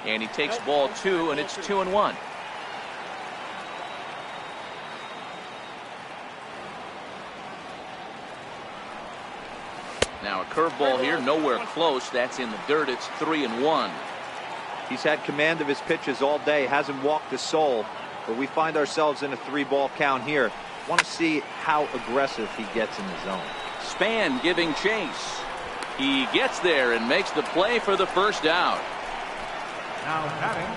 And he takes ball 2, and it's 2-1. Now a curveball here, nowhere close. That's in the dirt. It's 3-1.
He's had command of his pitches all day, hasn't walked a soul, but we find ourselves in a 3-ball count here. Want to see how aggressive he gets in the zone.
Span giving chase. He gets there and makes the play for the first out.
Now batting,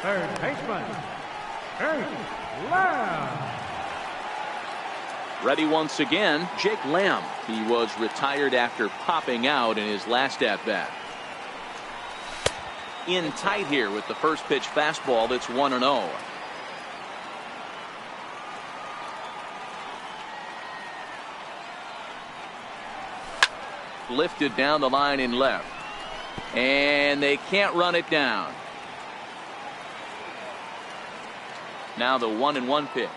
third baseman, Jake Lamb.
Ready once again, Jake Lamb. He was retired after popping out in his last at-bat. In tight here with the first pitch fastball. That's 1-0. Lifted down the line in left. And they can't run it down. Now the 1-1 pitch.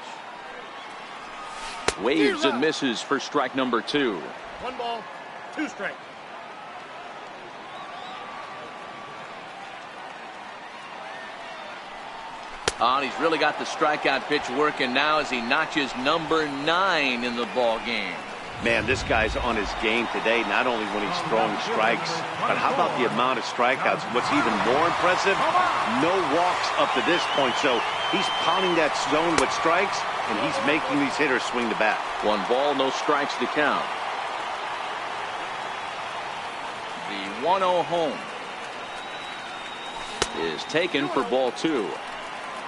Waves and misses for strike number 2.
1 ball, 2 strikes.
Oh, he's really got the strikeout pitch working now as he notches number 9 in the ball game.
Man, this guy's on his game today, not only when he's throwing strikes, but how about the amount of strikeouts? What's even more impressive, no walks up to this point. So he's pounding that zone with strikes, and he's making these hitters swing the bat.
1 ball, no strikes to count. The 1-0 home is taken for ball 2.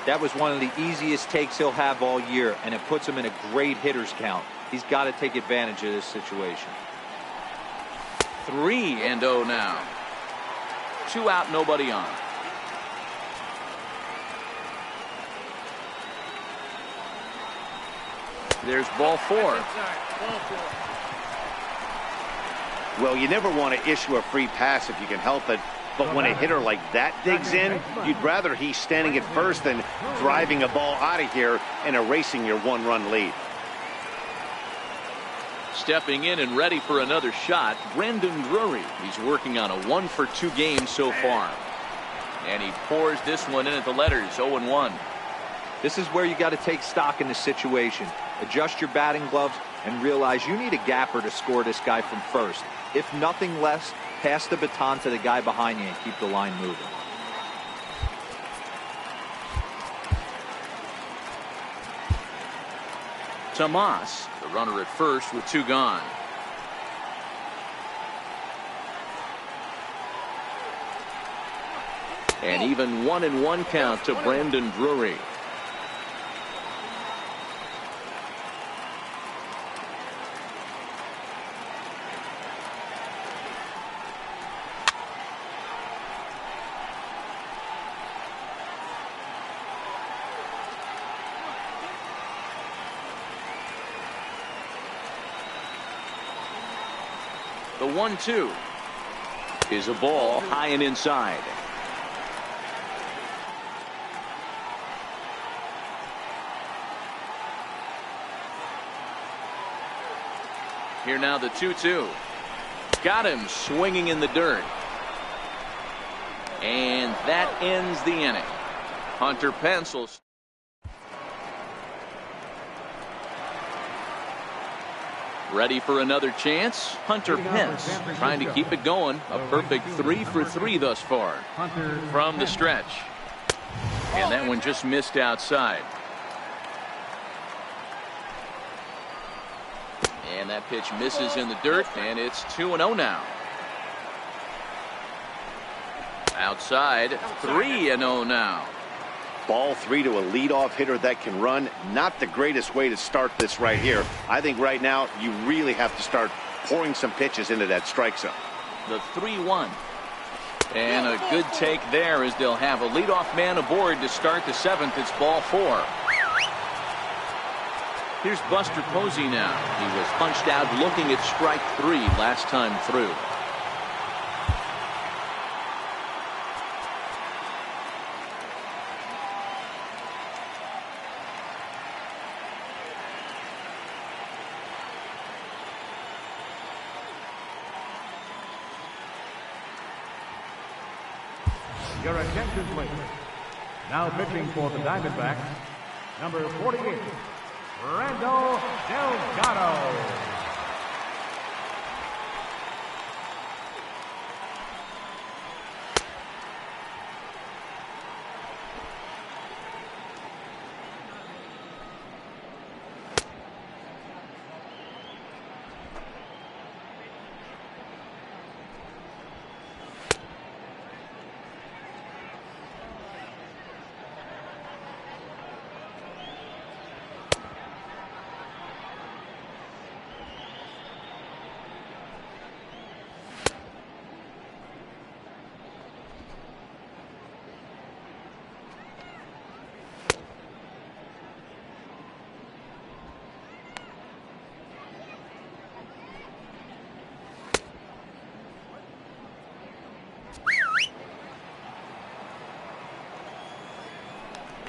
That was one of the easiest takes he'll have all year, and it puts him in a great hitter's count. He's got to take advantage of this situation.
3-0 now. 2 out, nobody on. There's ball 4.
Ball 4.
Well, you never want to issue a free pass if you can help it. But when a hitter like that digs in, you'd rather he's standing at first than driving a ball out of here and erasing your 1-run lead.
Stepping in and ready for another shot, Brandon Drury. He's working on a 1-for-2 game so far. And he pours this one in at the letters, 0-1.
This is where you got to take stock in the situation. Adjust your batting gloves and realize you need a gapper to score this guy from first. If nothing less, pass the baton to the guy behind you and keep the line moving.
Tomas, the runner at first with 2 gone. And even 1-1 count to Brandon Drury. The 1-2 is a ball high and inside. Here now the 2-2. Got him swinging in the dirt. And that ends the inning. Hunter Pence will. Ready for another chance. Hunter Pence trying to keep it going. A perfect 3 for 3 thus far from the stretch. And that one just missed outside. And that pitch misses in the dirt, and it's 2-0 now. Outside, 3-0 now.
Ball 3 to a leadoff hitter that can run. Not the greatest way to start this right here. I think right now you really have to start pouring some pitches into that strike zone.
The 3-1. And a good take there as they'll have a leadoff man aboard to start the 7th. It's ball 4. Here's Buster Posey now. He was punched out looking at strike 3 last time through.
Your attention, please. Now pitching for the Diamondbacks, number 48, Randall Delgado.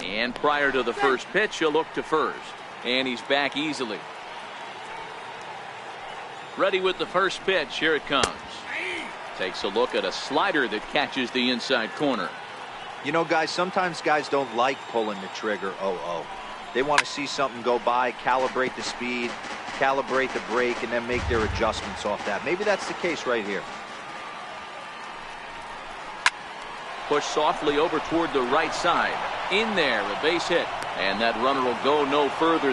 And prior to the first pitch, he'll look to first. And he's back easily. Ready with the first pitch. Here it comes. Takes a look at a slider that catches the inside corner.
You know, guys, sometimes guys don't like pulling the trigger. They want to see something go by, calibrate the speed, calibrate the brake, and then make their adjustments off that. Maybe that's the case right here.
Push softly over toward the right side. In there, a base hit. And that runner will go no further.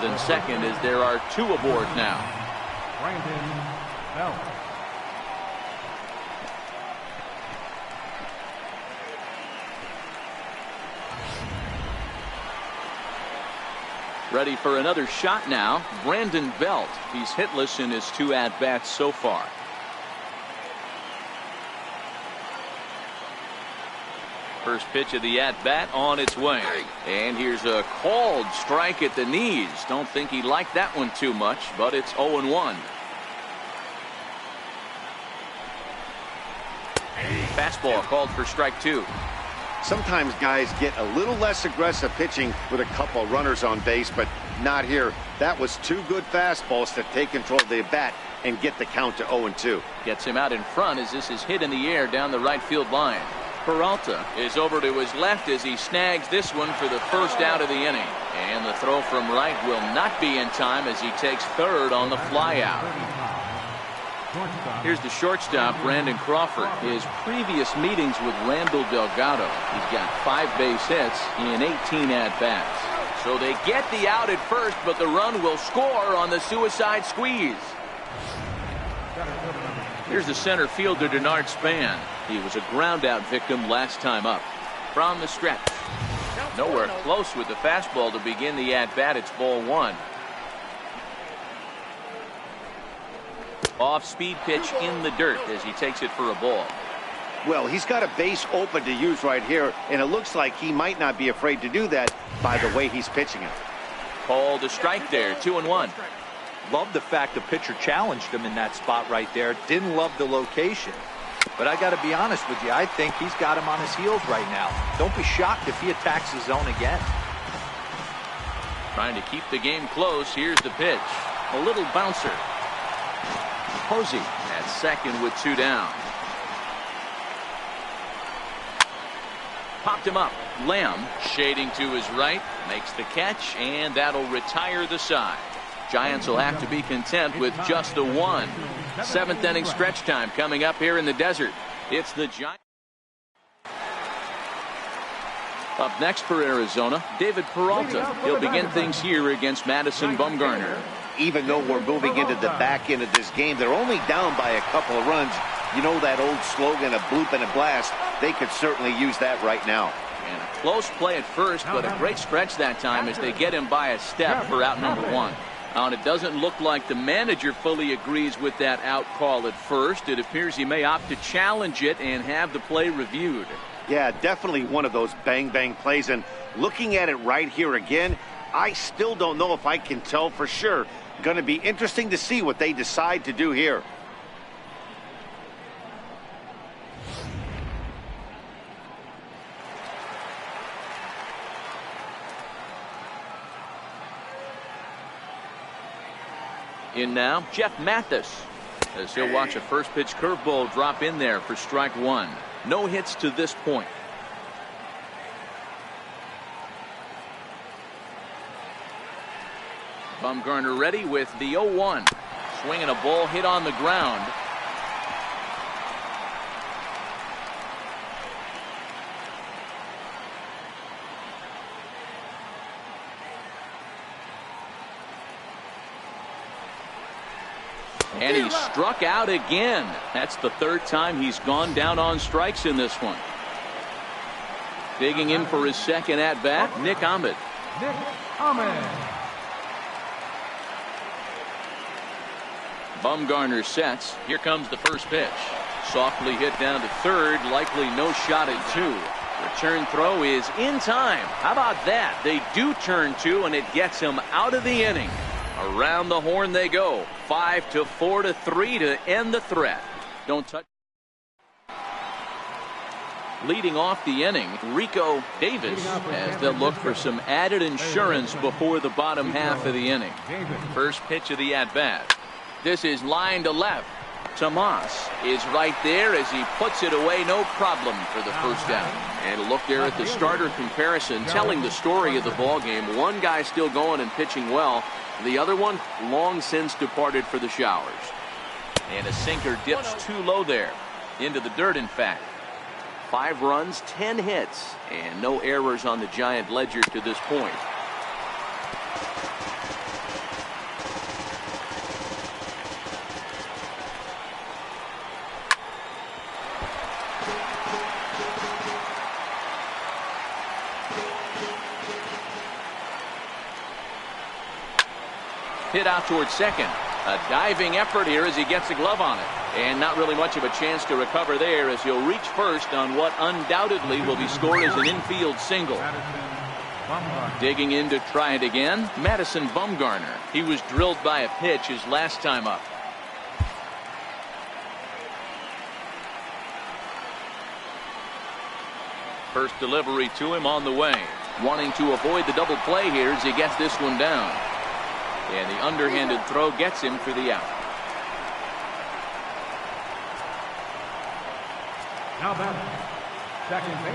Then second as there are 2 aboard now.
Brandon Belt.
Ready for another shot now. Brandon Belt. He's hitless in his 2 at-bats so far. First pitch of the at-bat on its way. And here's a called strike at the knees. Don't think he liked that one too much, but it's 0-1. Fastball called for strike 2.
Sometimes guys get a little less aggressive pitching with a couple of runners on base, but not here. That was 2 good fastballs to take control of the bat and get the count to 0-2.
Gets him out in front as this is hit in the air down the right field line. Peralta is over to his left as he snags this one for the first out of the inning. And the throw from right will not be in time as he takes third on the flyout. Here's the shortstop, Brandon Crawford. His previous meetings with Randall Delgado, he's got 5 base hits in 18 at-bats. So they get the out at first, but the run will score on the suicide squeeze. Here's the center fielder, Denard Span. He was a ground-out victim last time up. From the stretch. Nowhere close with the fastball to begin the at-bat. It's ball 1. Off-speed pitch in the dirt as he takes it for a ball.
Well, he's got a base open to use right here, and it looks like he might not be afraid to do that by the way he's pitching it.
Called a strike there, 2-1.
Love the fact the pitcher challenged him in that spot right there. Didn't love the location. But I got to be honest with you, I think he's got him on his heels right now. Don't be shocked if he attacks the zone again.
Trying to keep the game close. Here's the pitch. A little bouncer. Posey at second with 2 down. Popped him up. Lamb shading to his right. Makes the catch, and that'll retire the side. Giants will have to be content with just a 1. 7th inning stretch time coming up here in the desert. It's the Giants. Up next for Arizona, David Peralta. He'll begin things here against Madison Bumgarner.
Even though we're moving into the back end of this game, they're only down by a couple of runs. You know that old slogan, a bloop and a blast. They could certainly use that right now.
And a close play at first, but a great stretch that time as they get him by a step for out number 1. And it doesn't look like the manager fully agrees with that out call at first. It appears he may opt to challenge it and have the play reviewed.
Yeah, definitely one of those bang-bang plays. And looking at it right here again, I still don't know if I can tell for sure. Going to be interesting to see what they decide to do here.
In now, Jeff Mathis, as he'll watch a first pitch curveball drop in there for strike 1. No hits to this point. Bumgarner ready with the 0-1. Swinging a ball hit on the ground. And he struck out again. That's the 3rd time he's gone down on strikes in this one. Digging in for his 2nd at bat, Nick Ahmed.
Nick Ahmed.
Bumgarner sets. Here comes the first pitch. Softly hit down to 3rd. Likely no shot at 2. Return throw is in time. How about that? They do turn 2, and it gets him out of the inning. Around the horn they go. 5-4 to 3 to end the threat. Don't touch. Leading off the inning, Rico Davis, as they'll look for some added insurance before the bottom half of the inning. First pitch of the at-bat. This is line to left. Tomas is right there as he puts it away, no problem for the first out. And a look there at the starter comparison, telling the story of the ball game. One guy still going and pitching well. The other one long since departed for the showers. And a sinker dips too low there. Into the dirt, in fact. 5 runs, 10 hits, and no errors on the Giant ledger to this point. Hit out towards second. A diving effort here as he gets a glove on it. And not really much of a chance to recover there as he'll reach first on what undoubtedly will be scored as an infield single. Digging in to try it again, Madison Bumgarner. He was drilled by a pitch his last time up. First delivery to him on the way. Wanting to avoid the double play here as he gets this one down. And the underhanded throw gets him for the out.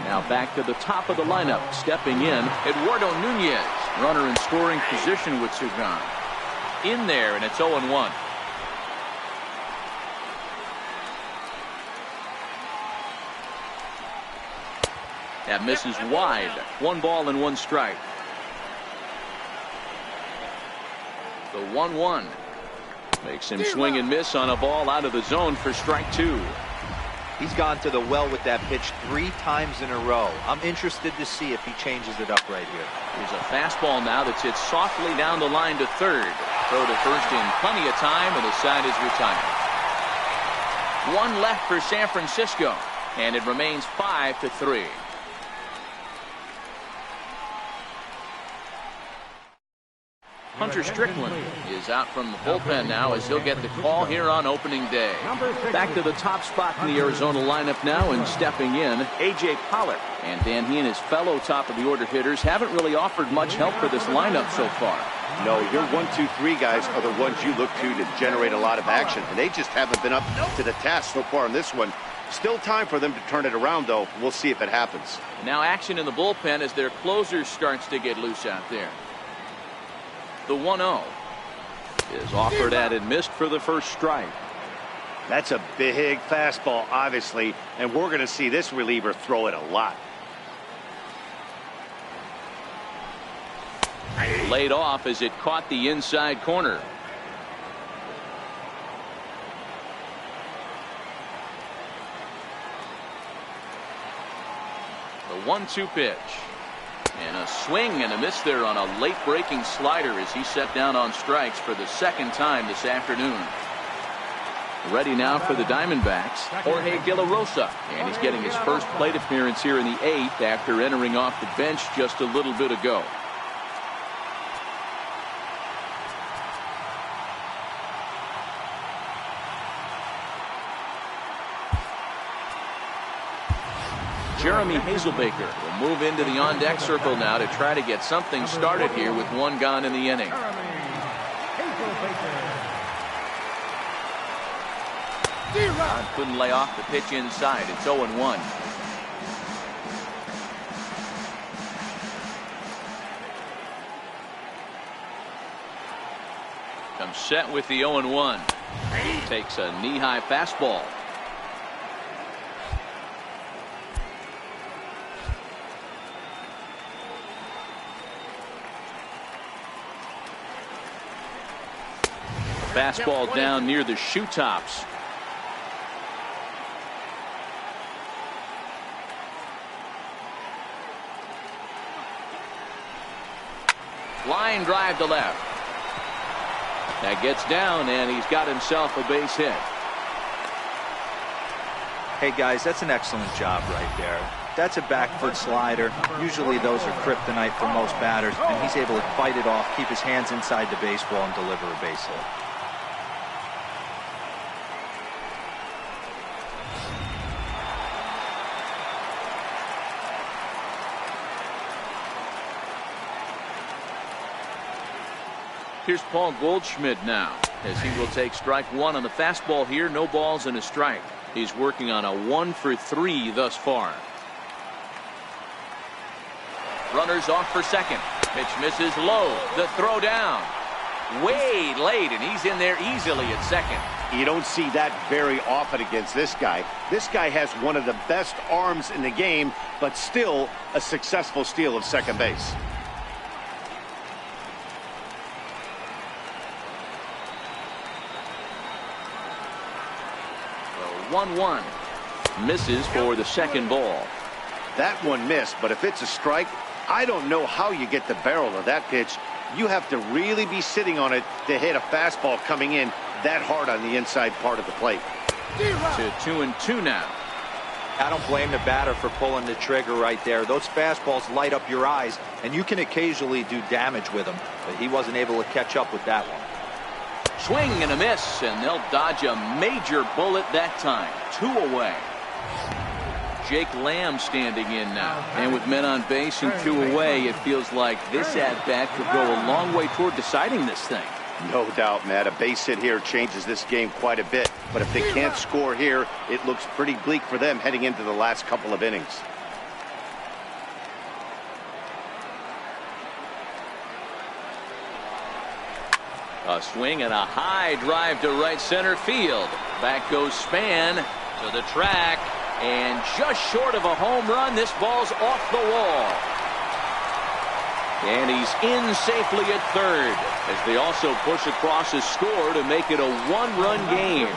Now back to the top of the lineup. Stepping in, Eduardo Nunez. Runner in scoring position with Sugan. In there, and it's 0-1. That misses wide. 1 ball and 1 strike. The 1-1 makes him swing and miss on a ball out of the zone for strike 2.
He's gone to the well with that pitch 3 times in a row. I'm interested to see if he changes it up right here.
Here's a fastball now that's hit softly down the line to third. Throw to first in plenty of time, and the side is retired. 1 left for San Francisco, and it remains 5-3. Hunter Strickland is out from the bullpen now as he'll get the call here on opening day. Back to the top spot in the Arizona lineup now, and stepping in, A.J. Pollock. And Dan, he and his fellow top of the order hitters haven't really offered much help for this lineup so far.
No, your 1, 2, 3 guys are the ones you look to generate a lot of action, and they just haven't been up to the task so far in this one. Still time for them to turn it around, though. We'll see if it happens.
Now action in the bullpen as their closer starts to get loose out there. The 1-0 is offered at and missed for the first strike.
That's a big fastball, obviously, and we're going to see this reliever throw it a lot.
Laid off as it caught the inside corner. The 1-2 pitch. And a swing and a miss there on a late breaking slider as he set down on strikes for the second time this afternoon. Ready now for the Diamondbacks, Jorge De La Rosa. And he's getting his first plate appearance here in the 8th after entering off the bench just a little bit ago. Jeremy Hazelbaker will move into the on-deck circle now to try to get something started here with 1 gone in the inning. Couldn't lay off the pitch inside. It's 0-1. Comes set with the 0-1. Takes a knee-high fastball. Fastball down near the shoe tops. Line drive to left. That gets down, and he's got himself a base hit.
Hey guys, that's an excellent job right there. That's a back foot slider. Usually those are kryptonite for most batters, and he's able to fight it off, keep his hands inside the baseball, and deliver a base hit.
Here's Paul Goldschmidt now as he will take strike 1 on the fastball here. No balls and a strike. He's working on a 1 for 3 thus far. Runners off for second. Pitch misses low. The throw down. Way late, and he's in there easily at second.
You don't see that very often against this guy. This guy has one of the best arms in the game, but still a successful steal of second base.
1-1. Misses for the second ball.
That one missed, but if it's a strike, I don't know how you get the barrel of that pitch You have to really be sitting on it to hit a fastball coming in that hard on the inside part of the plate.
To 2-2 now.
I don't blame the batter for pulling the trigger right there. Those fastballs light up your eyes, and you can occasionally do damage with them, but he wasn't able to catch up with that one.
Swing and a miss, and they'll dodge a major bullet that time. 2 away. Jake Lamb standing in now. And with men on base and 2 away, it feels like this at-bat could go a long way toward deciding this thing.
No doubt, Matt. A base hit here changes this game quite a bit. But if they can't score here, it looks pretty bleak for them heading into the last couple of innings.
A swing and a high drive to right center field. Back goes Span to the track. And just short of a home run, this ball's off the wall. And he's in safely at third as they also push across a score to make it a 1-run game.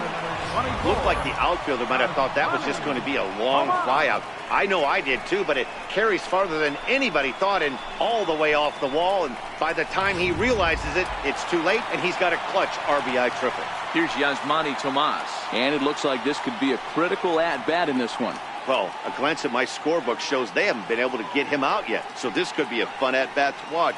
Looked like the outfielder might have thought that was just going to be a long flyout. I know I did too, but it carries farther than anybody thought and all the way off the wall. And by the time he realizes it, it's too late and he's got a clutch RBI triple.
Here's Yasmani Tomas. And it looks like this could be a critical at-bat in this one.
Well, a glance at my scorebook shows they haven't been able to get him out yet. So this could be a fun at-bat to watch.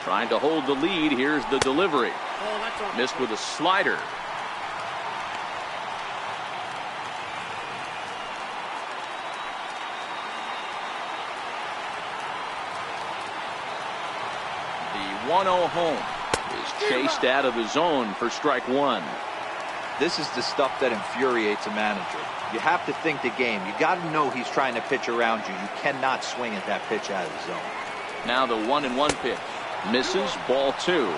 Trying to hold the lead. Here's the delivery. Missed with a slider. The 1-0 home is chased out of the zone for strike 1.
This is the stuff that infuriates a manager. You have to think the game. You got to know he's trying to pitch around you. You cannot swing at that pitch out of the zone.
Now the 1-1 pitch. Misses, ball 2.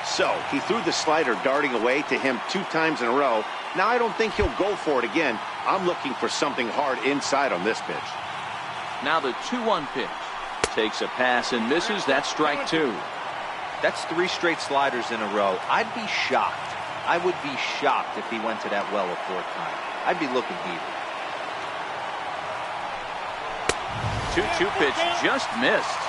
So he threw the slider darting away to him 2 times in a row. Now I don't think he'll go for it again. I'm looking for something hard inside on this pitch.
Now the 2-1 pitch. Takes a pass and misses. That's strike 2.
That's 3 straight sliders in a row. I'd be shocked. I would be shocked if he went to that well a 4th time. I'd be looking heated.
2-2 pitch just missed.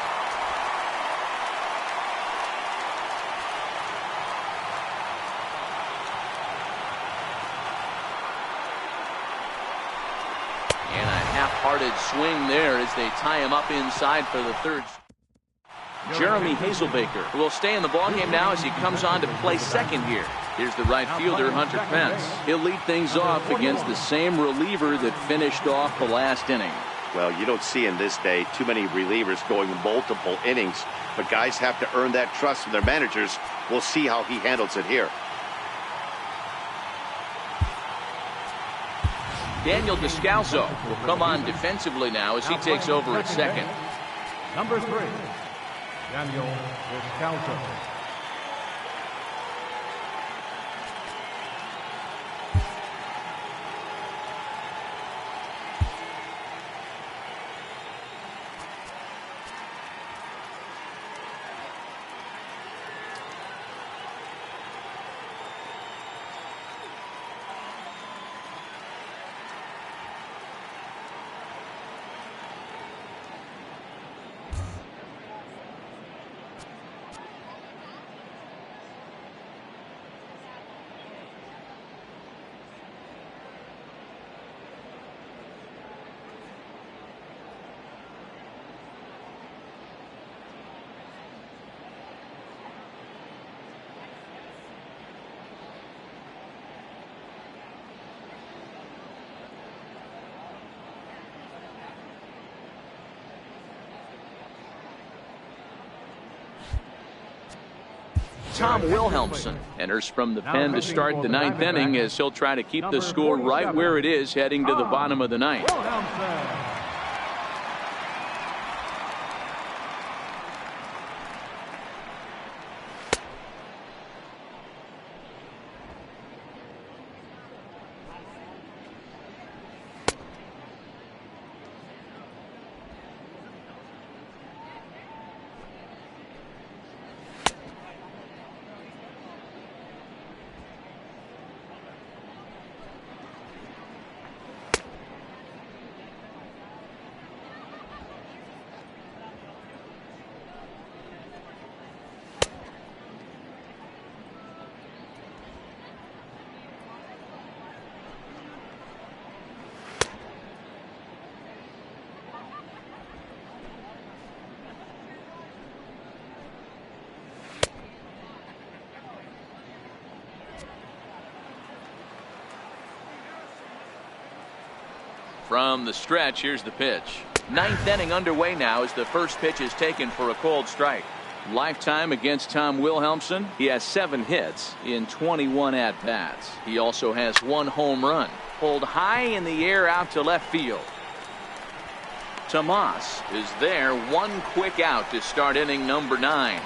And a half-hearted swing there as they tie him up inside for the 3rd. Jeremy Hazelbaker will stay in the ballgame now as he comes on to play 2nd here. Here's the right fielder, Hunter Pence. He'll lead things off against the same reliever that finished off the last inning.
Well, you don't see in this day too many relievers going multiple innings, but guys have to earn that trust from their managers. We'll see how he handles it here.
Daniel Descalso will come on defensively now as he takes over at 2nd.
Number 3, Daniel Descalso.
Tom Wilhelmsen enters from the pen to start the 9th inning as he'll try to keep the score right where it is heading to the bottom of the 9th. From the stretch, here's the pitch. Ninth inning underway now as the first pitch is taken for a cold strike. Lifetime against Tom Wilhelmsen, he has 7 hits in 21 at-bats. He also has 1 home run. Pulled high in the air out to left field. Tomas is there, 1 quick out to start inning number 9.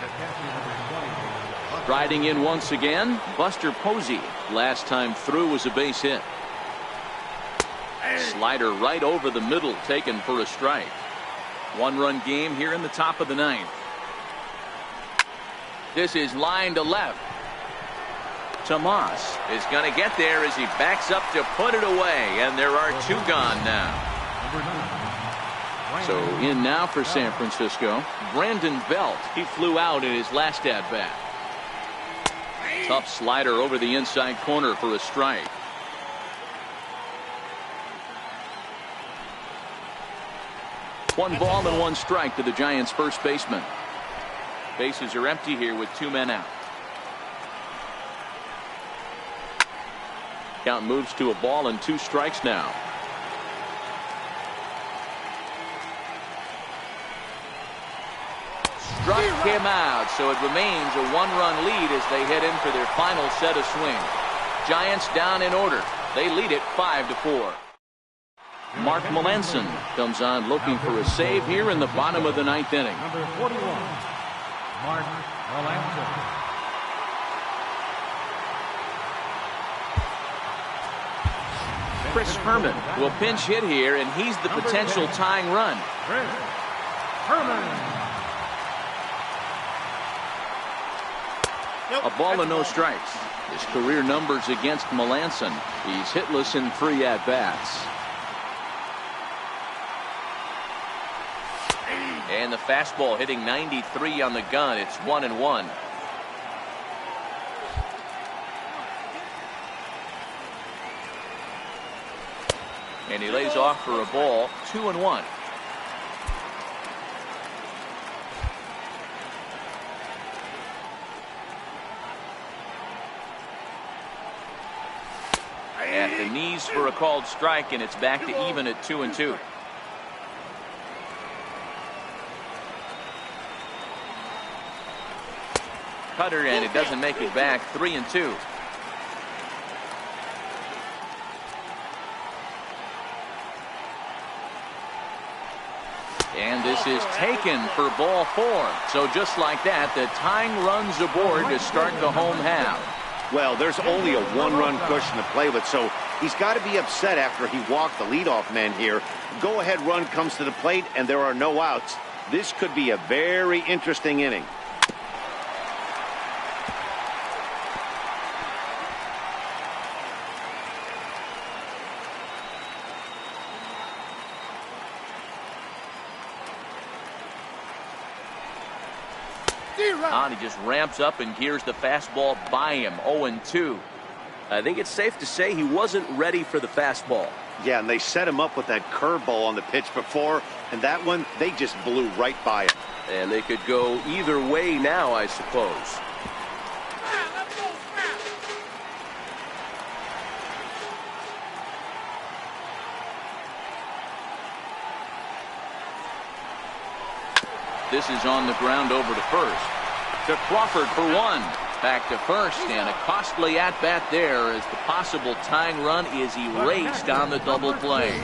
Striding in once again, Buster Posey. Last time through was a base hit. Slider right over the middle, taken for a strike. 1-run game here in the top of the 9th. This is line to left. Tomas is going to get there as he backs up to put it away, and there are 2 gone now. So in now for San Francisco, Brandon Belt. He flew out in his last at bat. Tough slider over the inside corner for a strike. One ball and 1 strike to the Giants' first baseman. Bases are empty here with 2 men out. Count moves to a ball and 2 strikes now. Struck him out, so it remains a 1-run lead as they head in for their final set of swings. Giants down in order. They lead it 5-4. Mark Melanson comes on looking for a save here in the bottom of the 9th inning.
Number 41, Mark Melanson.
Chris Herman will pinch hit here, and he's the potential tying run.
Chris Herman.
A ball and no strikes. His career numbers against Melanson. He's hitless in 3 at-bats. And the fastball hitting 93 on the gun. It's 1-1. And he lays off for a ball. 2-1. At the knees for a called strike, and it's back to even at 2-2. Cutter, and it doesn't make it back. 3-2. And this is taken for ball 4. So just like that, the tying runs aboard to start the home half.
Well, there's only a 1-run cushion to play with, so he's got to be upset after he walked the leadoff man here. Go-ahead run comes to the plate, and there are no outs. This could be a very interesting inning.
He just ramps up and gears the fastball by him. 0-2. I think it's safe to say he wasn't ready for the fastball.
Yeah, and they set him up with that curveball on the pitch before, and that one, they just blew right by it.
And they could go either way now, I suppose. This is on the ground over to first. To Crawford for 1. Back to first, and a costly at-bat there as the possible tying run is erased on the double play.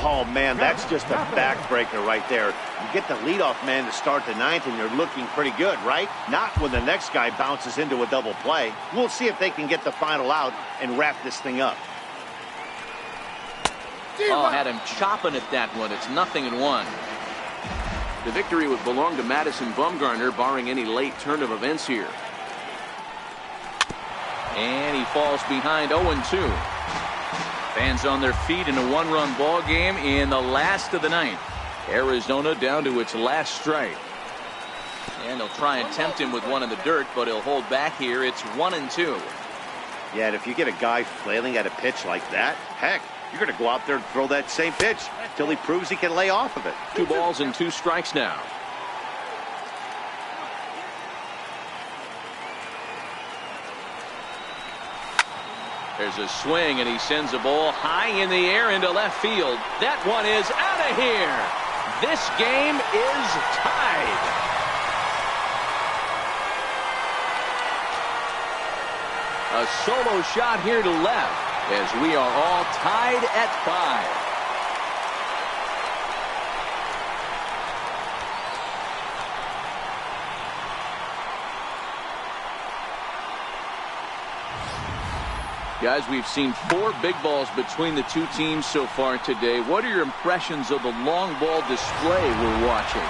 Oh, man, that's just a backbreaker right there. You get the leadoff man to start the 9th, and you're looking pretty good, right? Not when the next guy bounces into a double play. We'll see if they can get the final out and wrap this thing up.
Oh, had him chopping at that one. It's 0-1. The victory would belong to Madison Bumgarner, barring any late turn of events here. And he falls behind. 0-2. Fans on their feet in a 1-run ball game in the last of the 9th. Arizona down to its last strike. And they'll try and tempt him with one in the dirt, but he'll hold back here. It's 1-2.
Yeah, and if you get a guy flailing at a pitch like that, heck, you're going to go out there and throw that same pitch till he proves he can lay off of it.
2 balls and 2 strikes now. There's a swing, and he sends a ball high in the air into left field. That one is out of here. This game is tied. A solo shot here to left as we are all tied at 5. Guys, we've seen 4 big balls between the two teams so far today. What are your impressions of the long ball display we're watching?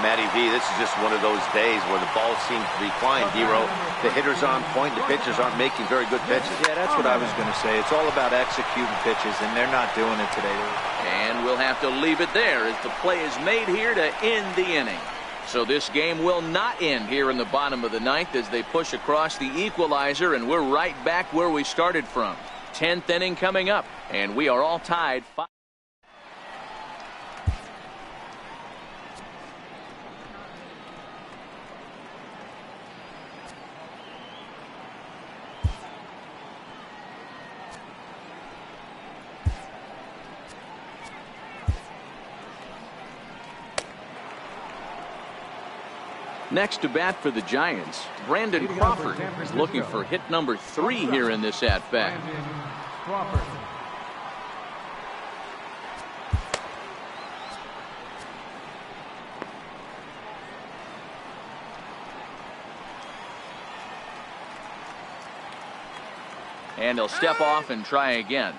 Matty V, this is just one of those days where the ball seems to be flying, D-Row. The hitters are on point, the pitchers aren't making very good pitches.
Yeah, that's what I was going to say. It's all about executing pitches, and they're not doing it today.
And we'll have to leave it there as the play is made here to end the inning. So this game will not end here in the bottom of the 9th as they push across the equalizer, and we're right back where we started from. 10th inning coming up, and we are all tied 5. Next to bat for the Giants, Brandon Crawford is looking for hit number 3 here in this at-bat. And he'll step off and try again.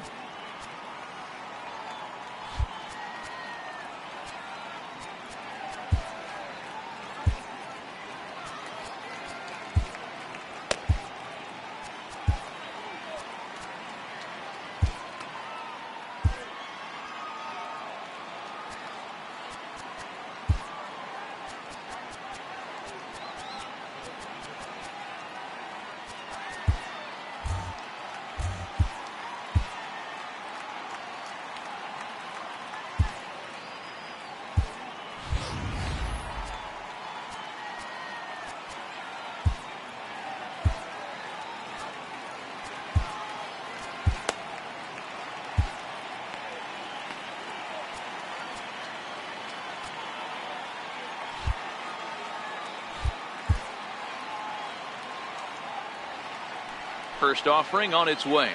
First offering on its way.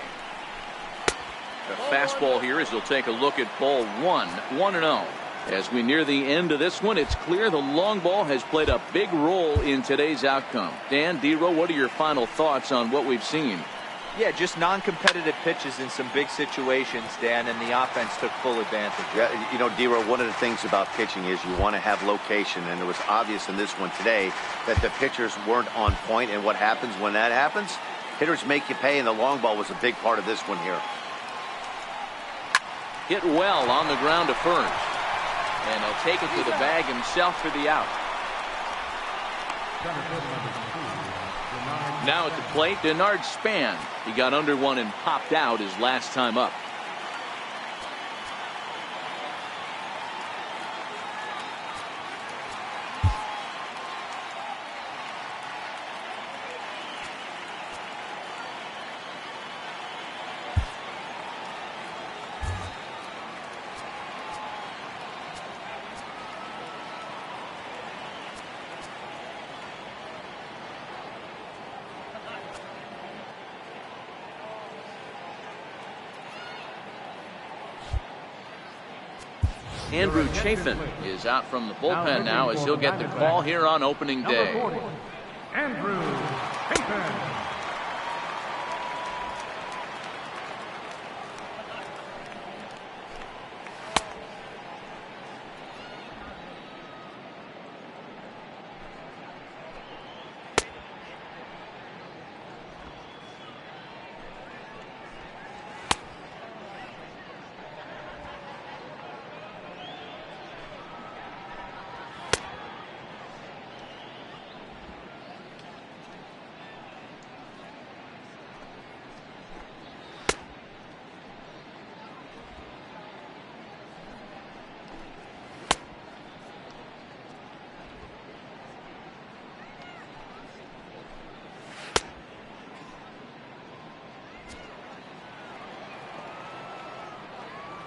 A fastball here as he'll take a look at ball 1, 1-0. As we near the end of this one, it's clear the long ball has played a big role in today's outcome. Dan, D-Row, what are your final thoughts on what we've seen?
Yeah, just non-competitive pitches in some big situations, Dan, and the offense took full advantage.
Yeah, you know, D-Row, one of the things about pitching is you want to have location, and it was obvious in this one today that the pitchers weren't on point, and what happens when that happens? Hitters make you pay, and the long ball was a big part of this one here.
Hit well on the ground to first. And he'll take it to the bag himself for the out. Now at the plate, Denard Span. He got under one and popped out his last time up. Andrew Chafin is out from the bullpen now as he'll get the call here on opening day.
Andrew Chafin.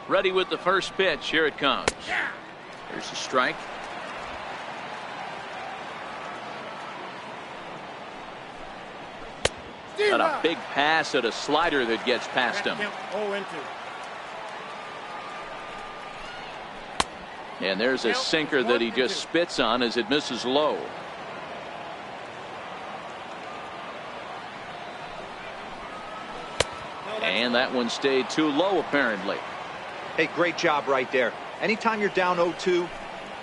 Ready with the first pitch. Here it comes. Here's a strike. Got a big pass at a slider that gets past him. And there's a sinker that he just spits on as it misses low. And that one stayed too low apparently.
Hey, great job right there. Anytime you're down 0-2,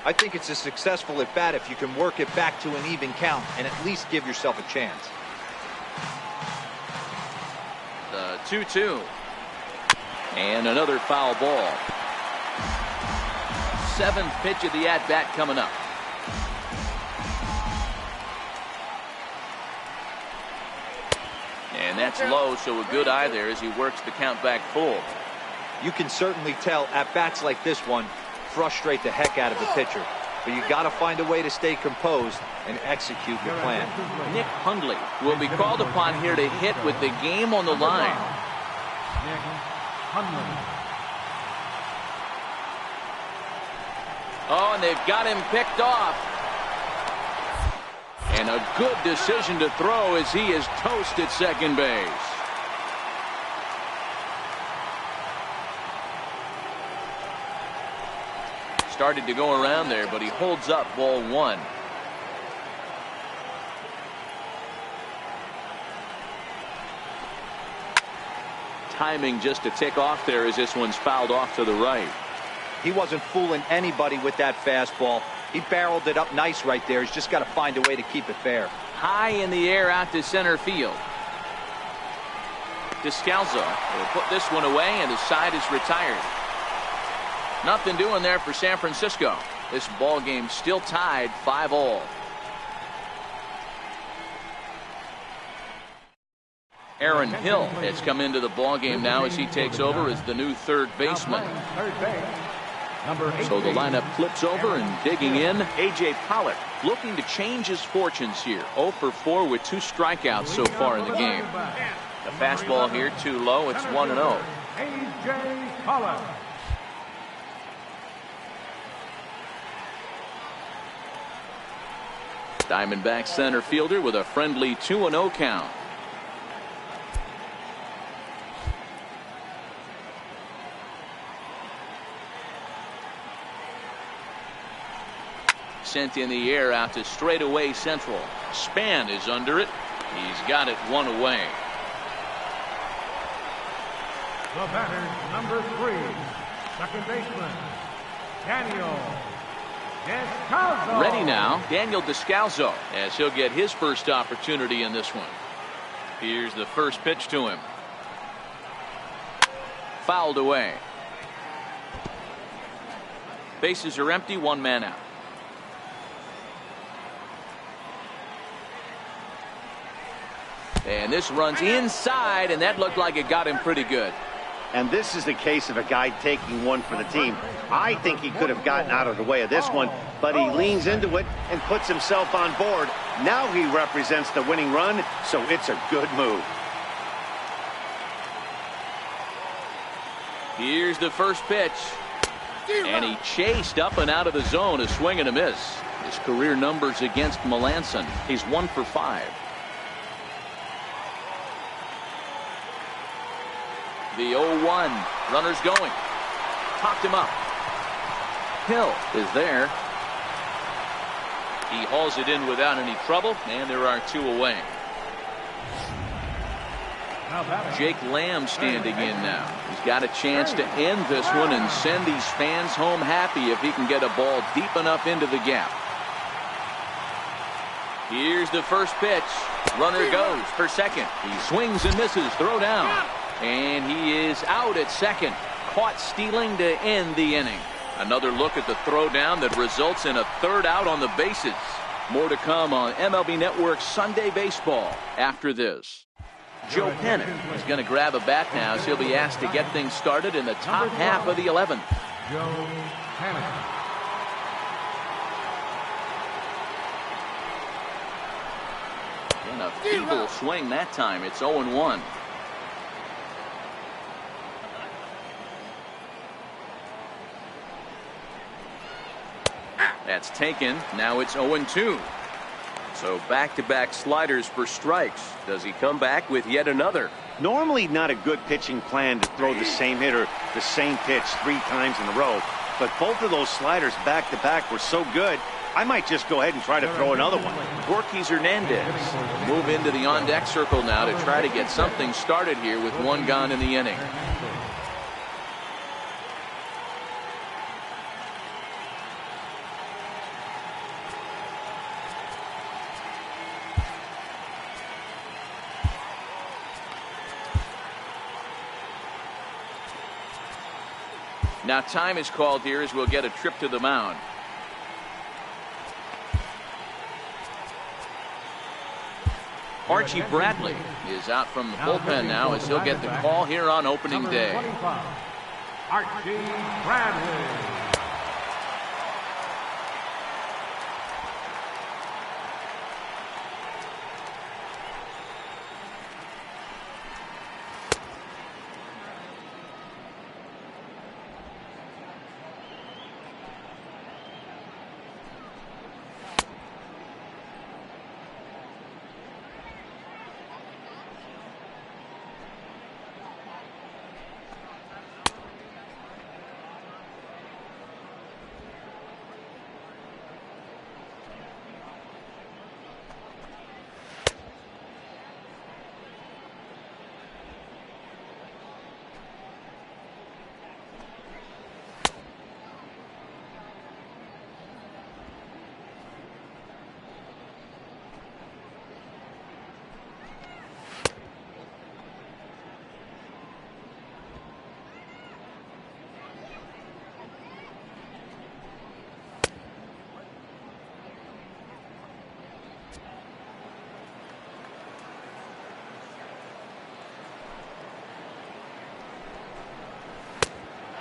I think it's a successful at bat if you can work it back to an even count and at least give yourself a chance.
The 2-2. And another foul ball. Seventh pitch of the at-bat coming up. And that's low, so a good eye there as he works the count back full.
You can certainly tell at-bats like this one frustrate the heck out of the pitcher. But you got to find a way to stay composed and execute your plan.
Nick Hundley will be called upon here to hit with the game on the line.
Nick Hundley.
Oh, and they've got him picked off. And a good decision to throw as he is toast at second base. Started to go around there, but he holds up ball one. Timing just a tick off there as this one's fouled off to the right.
He wasn't fooling anybody with that fastball. He barreled it up nice right there. He's just got to find a way to keep it fair.
High in the air out to center field. Descalzo will put this one away, and his side is retired. Nothing doing there for San Francisco. This ball game still tied 5-all. Aaron Hill has come into the ball game now as he takes over as the new third baseman. So the lineup flips over, and digging in, A.J. Pollock looking to change his fortunes here. 0 for 4 with 2 strikeouts so far in the game. The fastball here too low. It's 1-0.
A.J. Pollock.
Diamondback center fielder with a friendly 2-0 count. Sent in the air out to straightaway central. Span is under it. He's got it 1 away.
The batter, number 3, second baseman, Daniel Descalso.
Ready now, Daniel Descalzo, as he'll get his first opportunity in this one. Here's the first pitch to him. Fouled away. Bases are empty, 1 man out. And this runs inside, and that looked like it got him pretty good.
And this is the case of a guy taking one for the team. I think he could have gotten out of the way of this one, but he leans into it and puts himself on board. Now he represents the winning run, so it's a good move.
Here's the first pitch. And he chased up and out of the zone, a swing and a miss. His career numbers against Melanson. He's 1 for 5. The 0-1. Runners going. Talked him up. Hill is there. He hauls it in without any trouble, and there are 2 away. Jake Lamb standing in now. He's got a chance to end this one and send these fans home happy if he can get a ball deep enough into the gap. Here's the first pitch. Runner goes for second. He swings and misses. Throw down. And he is out at second. Caught stealing to end the inning. Another look at the throw down that results in a 3rd out on the bases. More to come on MLB Network's Sunday Baseball after this. Joe Pennant is going to grab a bat now, so he'll be asked to get things started in the top half of the 11th.
Joe Pennant.
And a feeble swing that time. It's 0-1. That's taken. Now it's 0-2.
So back-to-back sliders for strikes. Does he come back with yet another?
Normally not a good pitching plan to throw the same hitter the same pitch 3 times in a row. But both of those sliders back-to-back were so good, I might just go ahead and try to throw another one.
Yorkie's Hernandez move into the on-deck circle now to try to get something started here with 1 gone in the inning. Now time is called here as we'll get a trip to the mound. Archie Bradley is out from the bullpen now as he'll get the call here on opening day.
Archie Bradley.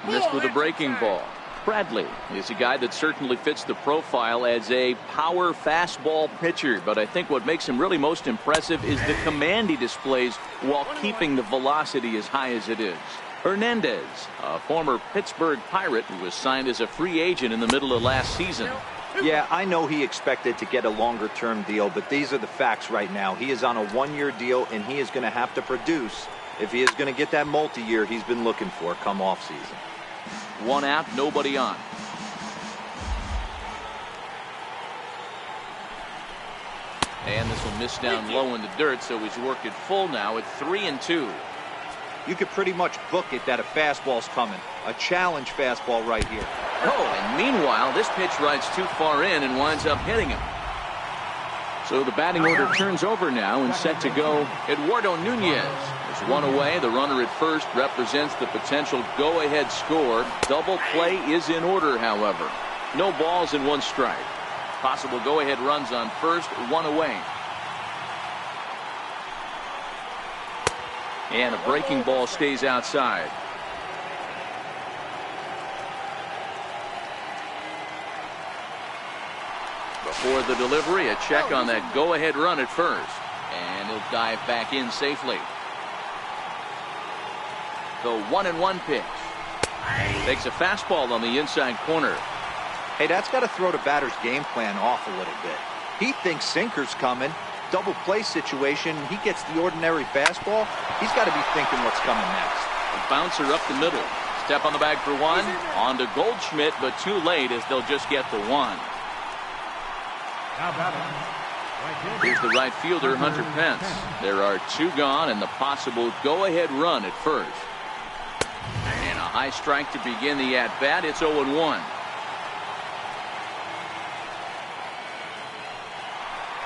Missed with a breaking ball. Bradley is a guy that certainly fits the profile as a power fastball pitcher, but I think what makes him really most impressive is the command he displays while keeping the velocity as high as it is. Hernandez, a former Pittsburgh Pirate who was signed as a free agent in the middle of last season.
Yeah, I know he expected to get a longer-term deal, but these are the facts right now. He is on a 1-year deal, and he is going to have to produce if he is going to get that multi-year he's been looking for come off-season.
1 out, nobody on. And this will miss down low in the dirt, so he's worked it full now at 3-2.
You could pretty much book it that a fastball's coming. A challenge fastball right here.
Oh, and meanwhile, this pitch rides too far in and winds up hitting him. So the batting order turns over now and set to go. Eduardo Nunez is 1 away. The runner at first represents the potential go-ahead score. Double play is in order, however. No balls and 1 strike. Possible go-ahead runs on first, 1 away. And a breaking ball stays outside. Before the delivery, a check on that go-ahead run at first. And he'll dive back in safely. The 1-1 pitch. Takes a fastball on the inside corner.
Hey, that's got to throw the batter's game plan off a little bit. He thinks sinker's coming. Double play situation. He gets the ordinary fastball. He's got to be thinking what's coming next.
A bouncer up the middle. Step on the bag for 1. On to Goldschmidt, but too late as they'll just get the 1. Here's the right fielder, Hunter Pence. There are 2 gone and the possible go-ahead run at first. And a high strike to begin the at-bat. It's 0-1.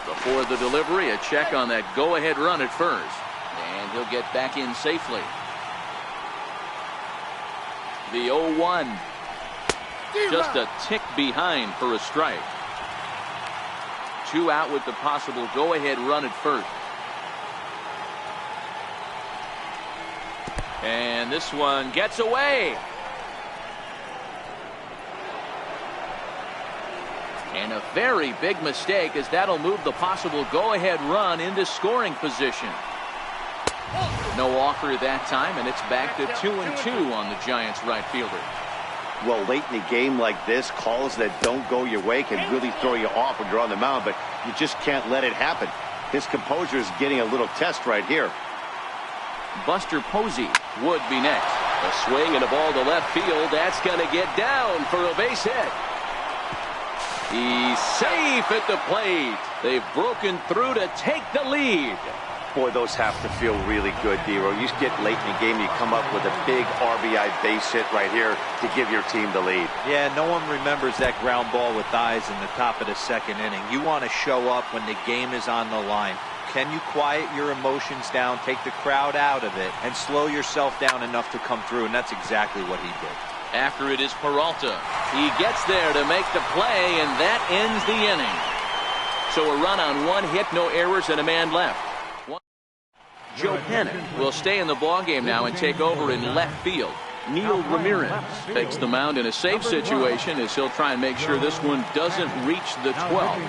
Before the delivery, a check on that go-ahead run at first. And he'll get back in safely. The 0-1. Just a tick behind for a strike. 2 out with the possible go-ahead run at first. And this one gets away. And a very big mistake, as that'll move the possible go-ahead run into scoring position. No offer that time, and it's back to 2-2 on the Giants right fielder.
Well, late in a game like this, calls that don't go your way can really throw you off when you're on the mound, but you just can't let it happen. His composure is getting a little test right here.
Buster Posey would be next.
A swing and a ball to left field. That's going to get down for a base hit. He's safe at the plate. They've broken through to take the lead.
Boy, those have to feel really good, Dero. You get late in the game, you come up with a big RBI base hit right here to give your team the lead.
Yeah, no one remembers that ground ball with eyes in the top of the second inning. You want to show up when the game is on the line. Can you quiet your emotions down, take the crowd out of it, and slow yourself down enough to come through? And that's exactly what he did.
After it is Peralta. He gets there to make the play, and that ends the inning. So a run on 1 hit, no errors, and a man left. Joe Panic will stay in the ballgame now and take over in left field. Neil Ramirez takes the mound in a safe situation as he'll try and make sure this one doesn't reach the 12th.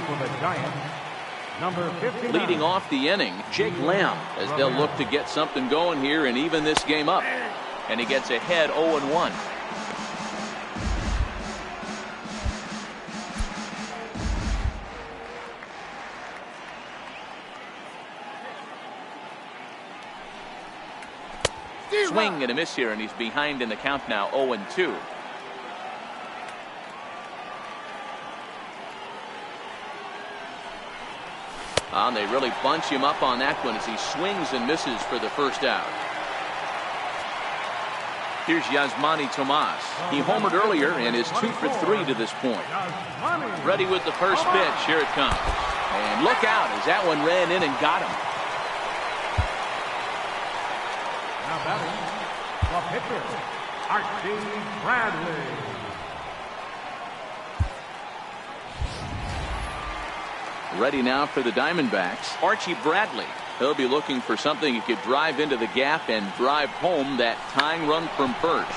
Leading off the inning, Jake Lamb, as they'll look to get something going here and even this game up. And he gets ahead 0-1. Swing and a miss here, and he's behind in the count now, 0-2. And they really bunch him up on that one as he swings and misses for the first out. Here's Yasmani Tomas. He homered earlier and is 2 for 3 to this point. Ready with the first pitch. Here it comes. And look out as that one ran in and got him.
Now batting, the pitcher, Archie Bradley.
Ready now for the Diamondbacks, Archie Bradley. He'll be looking for something he could drive into the gap and drive home that tying run from first.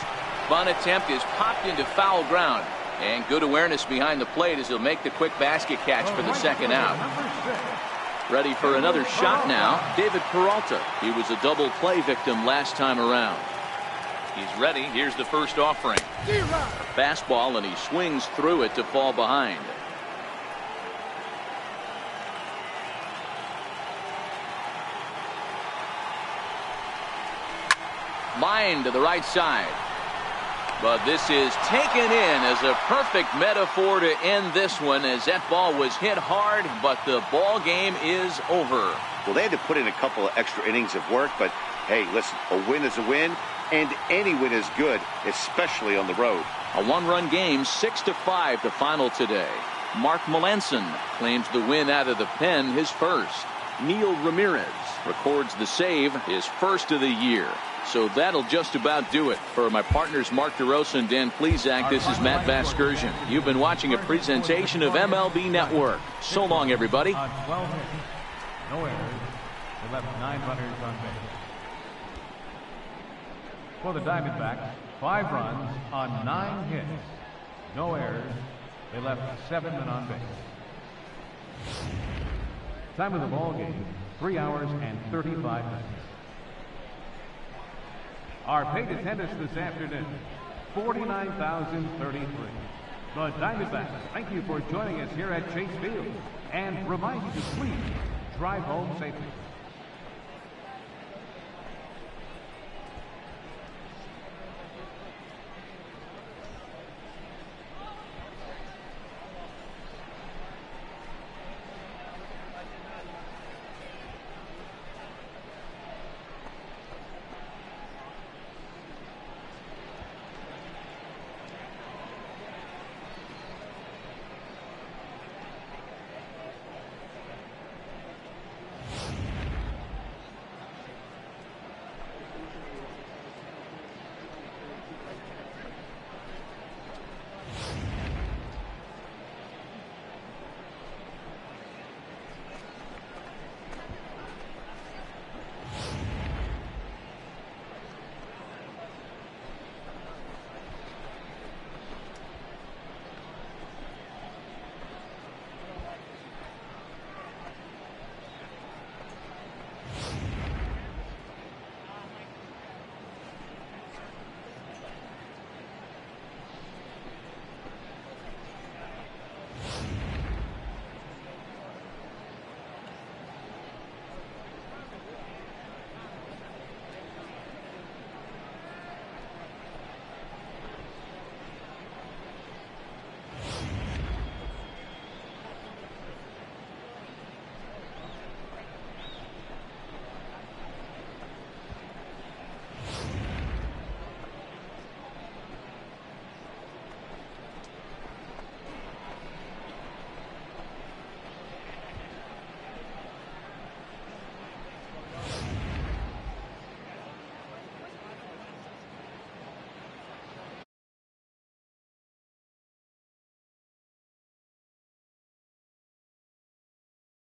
Bunt attempt is popped into foul ground. And good awareness behind the plate as he'll make the quick basket catch for the second out. Ready for another shot now, David Peralta. He was a double play victim last time around. He's ready. Here's the first offering. Fastball, and he swings through it to fall behind. Line to the right side. But this is taken in as a perfect metaphor to end this one, as that ball was hit hard, but the ball game is over.
Well, they had to put in a couple of extra innings of work, but hey, listen, a win is a win, and any win is good, especially on the road.
A one-run game, 6-5 the final today. Mark Melanson claims the win out of the pen, his first. Neil Ramirez records the save, his first of the year. So that'll just about do it. For my partners Mark DeRosa and Dan Plesac, this is Matt Vasgersian. You've been watching a presentation of MLB Network. So long, everybody.
On 12 hits, no errors. They left 9 runners on base. For the Diamondbacks, 5 runs on 9 hits, no errors. They left 7 men on base. Time of the ball game, 3 hours and 35 minutes. Our paid attendance this afternoon, 49,033. The Diamondbacks thank you for joining us here at Chase Field and remind you to please drive home safely.